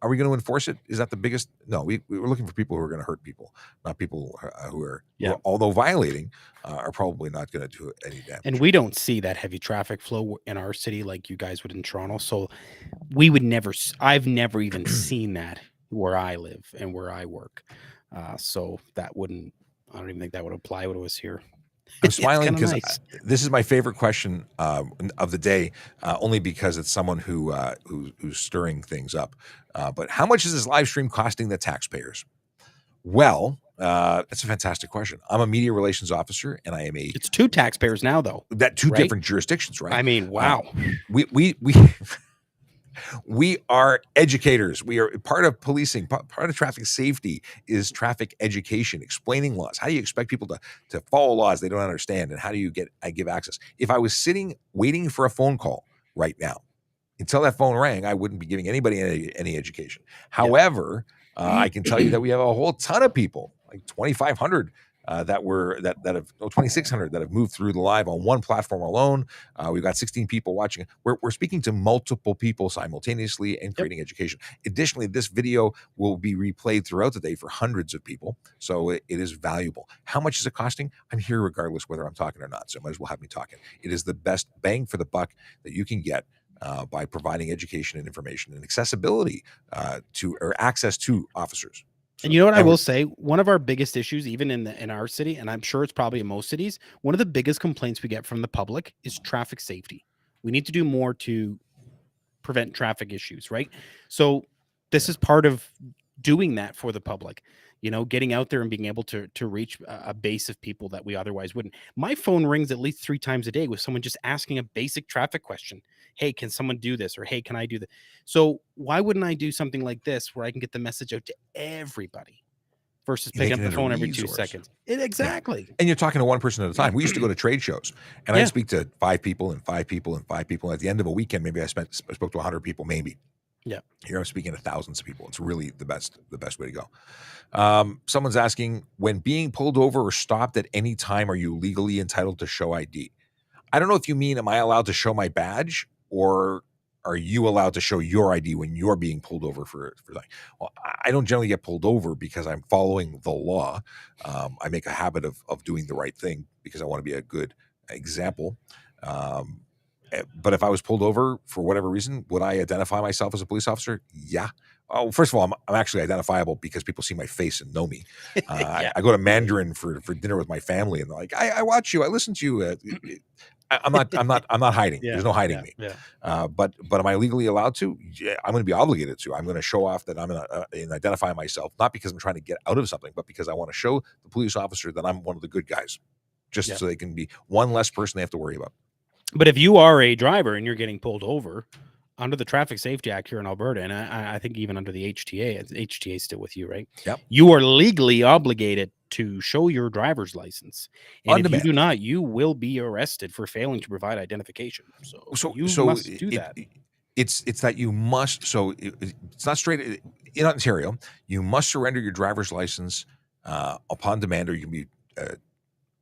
are we going to enforce it? Is that the biggest? No, we're looking for people who are going to hurt people, not people who are, although violating, are probably not going to do any damage. And we don't see that heavy traffic flow in our city like you guys would in Toronto. So we would never, I've never even seen that where I live and where I work. So that wouldn't, I don't even think that would apply what it was here. I'm smiling because this is my favorite question of the day, only because it's someone who's stirring things up. But how much is this live stream costing the taxpayers? Well, that's a fantastic question. I'm a media relations officer, and I am it's two taxpayers now, though. That two different jurisdictions, right? I mean, wow. We We are educators. We are part of policing. Part of traffic safety is traffic education, explaining laws. How do you expect people to follow laws they don't understand, and how do you give access? If I was sitting waiting for a phone call right now, until that phone rang, I wouldn't be giving anybody any education. However, I can tell you that we have a whole ton of people, like 2,500 that 2,600 that have moved through the live on one platform alone. We've got 16 people watching. We're speaking to multiple people simultaneously and creating education. Additionally, this video will be replayed throughout the day for hundreds of people, so it is valuable. How much is it costing? I'm here regardless whether I'm talking or not, so might as well have me talking. It is the best bang for the buck that you can get by providing education and information and accessibility or access to officers. And you know what I will say? One of our biggest issues, even in our city, and I'm sure it's probably in most cities, one of the biggest complaints we get from the public is traffic safety. We need to do more to prevent traffic issues, right? So this is part of doing that for the public, getting out there and being able to reach a base of people that we otherwise wouldn't. My phone rings at least 3 times a day with someone just asking a basic traffic question. Hey, can someone do this? Or, hey, can I do that? So why wouldn't I do something like this where I can get the message out to everybody versus picking up the phone every 2 seconds? Exactly. And you're talking to one person at a time. We used to go to trade shows, and I'd speak to 5 people and 5 people and 5 people. At the end of a weekend, maybe I spoke to 100 people, maybe. Yeah. Here I'm speaking to thousands of people. It's really the best way to go. Someone's asking, when being pulled over or stopped at any time, are you legally entitled to show ID? I don't know if you mean, am I allowed to show my badge, or are you allowed to show your ID when you're being pulled over for that? Well, I don't generally get pulled over because I'm following the law. I make a habit of doing the right thing because I want to be a good example. But if I was pulled over for whatever reason, would I identify myself as a police officer? Yeah. Oh, first of all, I'm actually identifiable because people see my face and know me. I go to Mandarin for dinner with my family, and they're like, I watch you, I listen to you. I'm not hiding. There's no hiding me. But am I legally allowed to? Yeah, I'm going to be obligated to. I'm going to show off that I'm going to identify myself, not because I'm trying to get out of something, but because I want to show the police officer that I'm one of the good guys, just so they can be one less person they have to worry about. But if you are a driver and you're getting pulled over under the Traffic Safety Act here in Alberta, and I think even under the HTA is still with you, right? Yep. You are legally obligated to show your driver's license. And if you do not, you will be arrested for failing to provide identification. So you must do that. It's that you must. So it's not straight in Ontario. You must surrender your driver's license upon demand, or you can be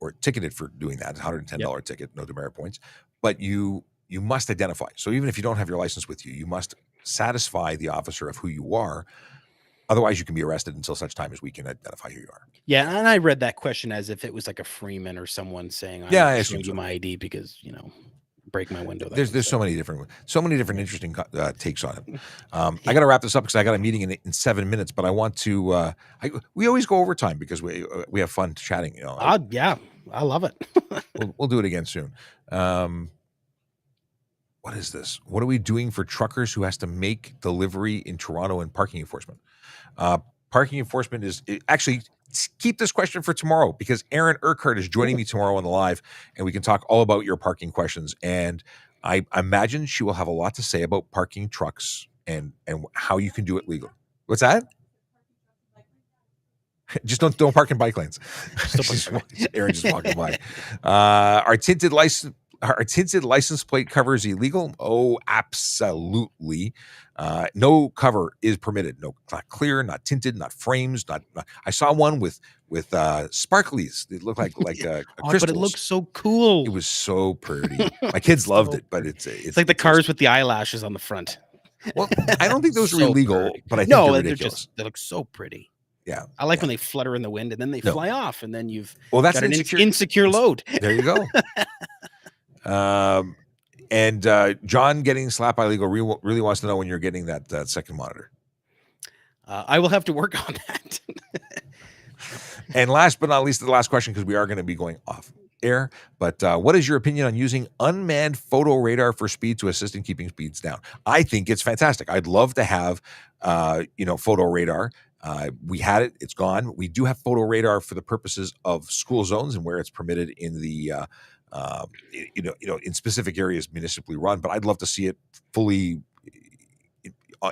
or ticketed for doing that. It's $110 ticket, no demerit points. But you must identify. So even if you don't have your license with you, you must satisfy the officer of who you are. Otherwise, you can be arrested until such time as we can identify who you are. Yeah, and I read that question as if it was like a Freeman or someone saying, "I'm showing you my ID because break my window." There's so many different interesting takes on it. I got to wrap this up because I got a meeting in 7 minutes. But I want to. We always go over time because we have fun chatting. Yeah, I love it. we'll do it again soon. What is this? What are we doing for truckers who has to make delivery in Toronto and parking enforcement? Parking enforcement is actually, keep this question for tomorrow because Aaron Urquhart is joining me tomorrow on the live, and we can talk all about your parking questions. And I imagine she will have a lot to say about parking trucks and how you can do it legally. What's that? Just don't park in bike lanes. Aaron just walking by. Are tinted license plate covers illegal? Oh, absolutely. No cover is permitted. No, not clear, not tinted, not frames. Not I saw one with sparklies. They look like crystals. But it looks so cool. It was so pretty. My kids loved it, but it's like the cars with the eyelashes on the front. Well, I don't think those are illegal, but I think they're ridiculous. They look so pretty. Yeah, I like when they flutter in the wind and then they fly off, and then you've that's got an insecure load. There you go. And John getting slapped by legal really wants to know when you're getting that second monitor. I will have to work on that. And last but not least, the last question, because we are going to be going off air. But what is your opinion on using unmanned photo radar for speed to assist in keeping speeds down? I think it's fantastic. I'd love to have photo radar. We had it; it's gone. We do have photo radar for the purposes of school zones and where it's permitted in the in specific areas municipally run. But I'd love to see it fully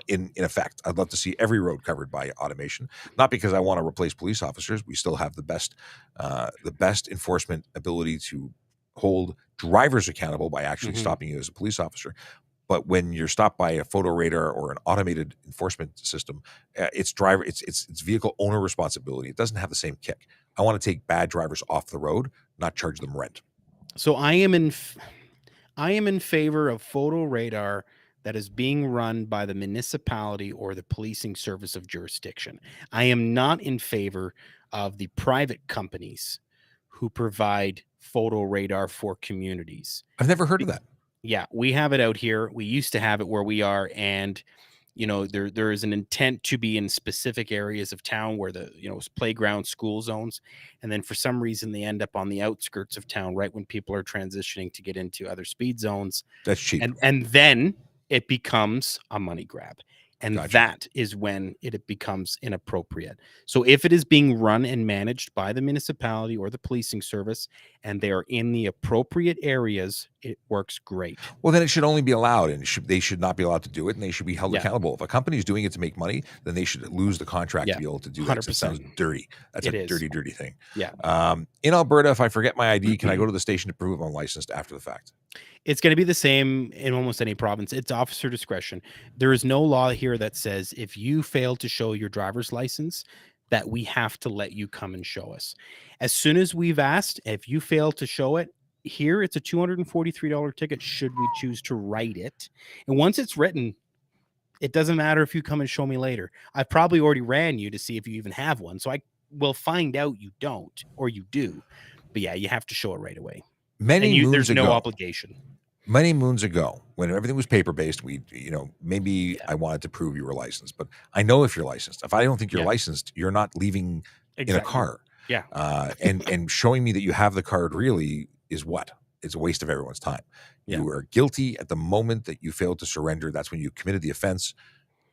in effect. I'd love to see every road covered by automation, not because I want to replace police officers. We still have the best enforcement ability to hold drivers accountable by actually stopping you as a police officer. But when you're stopped by a photo radar or an automated enforcement system, it's vehicle owner responsibility. It doesn't have the same kick. I want to take bad drivers off the road, not charge them rent. So I am in favor of photo radar that is being run by the municipality or the policing service of jurisdiction. I am not in favor of the private companies who provide photo radar for communities. I've never heard of that. Yeah, we have it out here. We used to have it where we are, and there is an intent to be in specific areas of town where the playground, school zones, and then for some reason they end up on the outskirts of town right when people are transitioning to get into other speed zones. That's cheap. And then it becomes a money grab. And Gotcha. that is when it becomes inappropriate. So if it is being run and managed by the municipality or the policing service, and they are in the appropriate areas, it works great. Well, then it should only be allowed, and they should not be allowed to do it, and they should be held accountable. If a company is doing it to make money, then they should lose the contract to be able to do that. 'Cause it sounds dirty. That's a dirty, dirty thing. Yeah. In Alberta, if I forget my ID, can I go to the station to prove I'm licensed after the fact? It's going to be the same in almost any province. It's officer discretion. There is no law here that says if you fail to show your driver's license, that we have to let you come and show us. As soon as we've asked, if you fail to show it, here it's a $243 ticket should we choose to write it. And once it's written, it doesn't matter if you come and show me later. I've probably already ran you to see if you even have one. So I will find out you don't or you do. But yeah, you have to show it right away. There's no obligation. Many moons ago, when everything was paper-based, maybe I wanted to prove you were licensed, but I know if you're licensed. If I don't think you're licensed, you're not leaving in a car. Yeah. And showing me that you have the card really is what? It's a waste of everyone's time. Yeah. You are guilty at the moment that you failed to surrender. That's when you committed the offense.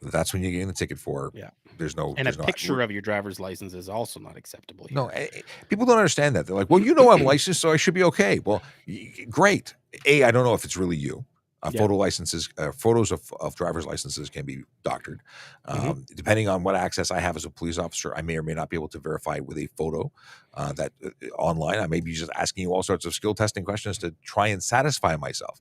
That's when you're getting the ticket for. Yeah. And a picture of your driver's license is also not acceptable here. No, people don't understand that. They're like, well, I'm licensed, so I should be okay. Well, great. I don't know if it's really you. Photo licenses, photos of driver's licenses can be doctored. Depending on what access I have as a police officer, I may or may not be able to verify with a photo that online. I may be just asking you all sorts of skill testing questions to try and satisfy myself.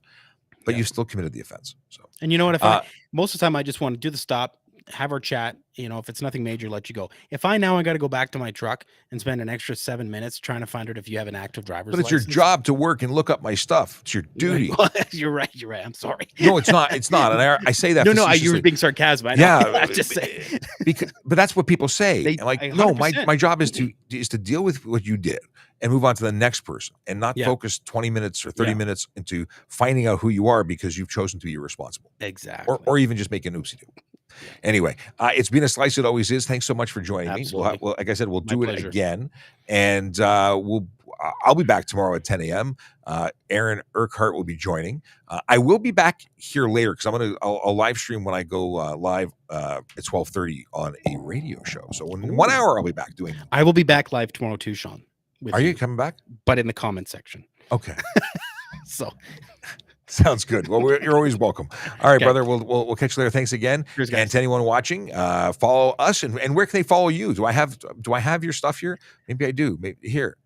But you still committed the offense. So, and you know what? Most of the time, I just want to do the stop, have our chat. If it's nothing major, let you go. If I got to go back to my truck and spend an extra 7 minutes trying to find out if you have an active driver's license. But it's your job to work and look up my stuff. It's your duty. You're right. I'm sorry. No, it's not. It's not. And I say that. No, you were being sarcastic. I just say. But that's what people say. No, my job is to deal with what you did and move on to the next person and not focus 20 minutes or 30 minutes into finding out who you are because you've chosen to be irresponsible. Exactly. Or even just make an oopsie-doo. Anyway, it's been a slice. It always is. Thanks so much for joining me. Well, like I said, we'll do it again, and I'll be back tomorrow at 10 a.m. Aaron Urquhart will be joining. I will be back here later because I'll live stream when I go live at 12:30 on a radio show. So in 1 hour, I'll be back doing. I will be back live tomorrow too, Sean. Are you coming back? But in the comment section. Okay. So. Sounds good. Well, you're always welcome. All right, brother. We'll catch you later. Thanks again. Cheers, guys. And to anyone watching, follow us. And where can they follow you? Do I have your stuff here? Maybe I do. Maybe here.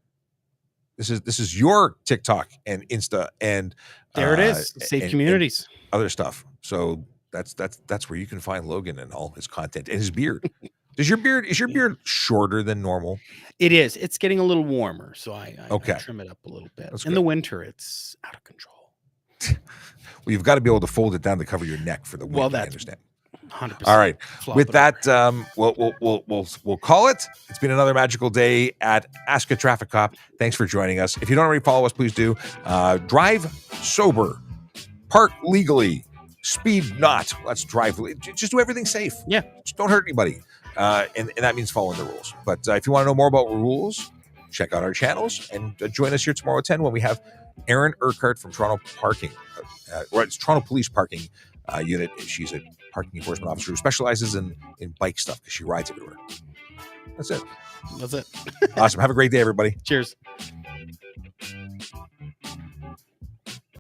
This is your TikTok and Insta and there it is. Safe communities. And other stuff. So that's where you can find Logan and all his content and his beard. Is your beard shorter than normal? It is. It's getting a little warmer, so I trim it up a little bit. That's in the winter, it's out of control. Well, you've got to be able to fold it down to cover your neck for the winter. Well, I understand. 100%. All right. With that, we'll call it. It's been another magical day at Ask a Traffic Cop. Thanks for joining us. If you don't already follow us, please do. Drive sober, park legally, speed not. Let's drive. Just do everything safe. Yeah. Just don't hurt anybody. And that means following the rules. But if you want to know more about rules, check out our channels and join us here tomorrow at 10 when we have Aaron Urquhart from Toronto Parking. It's Toronto Police Parking Unit. She's a parking enforcement officer who specializes in bike stuff because she rides everywhere. That's it. That's it. Awesome. Have a great day, everybody. Cheers.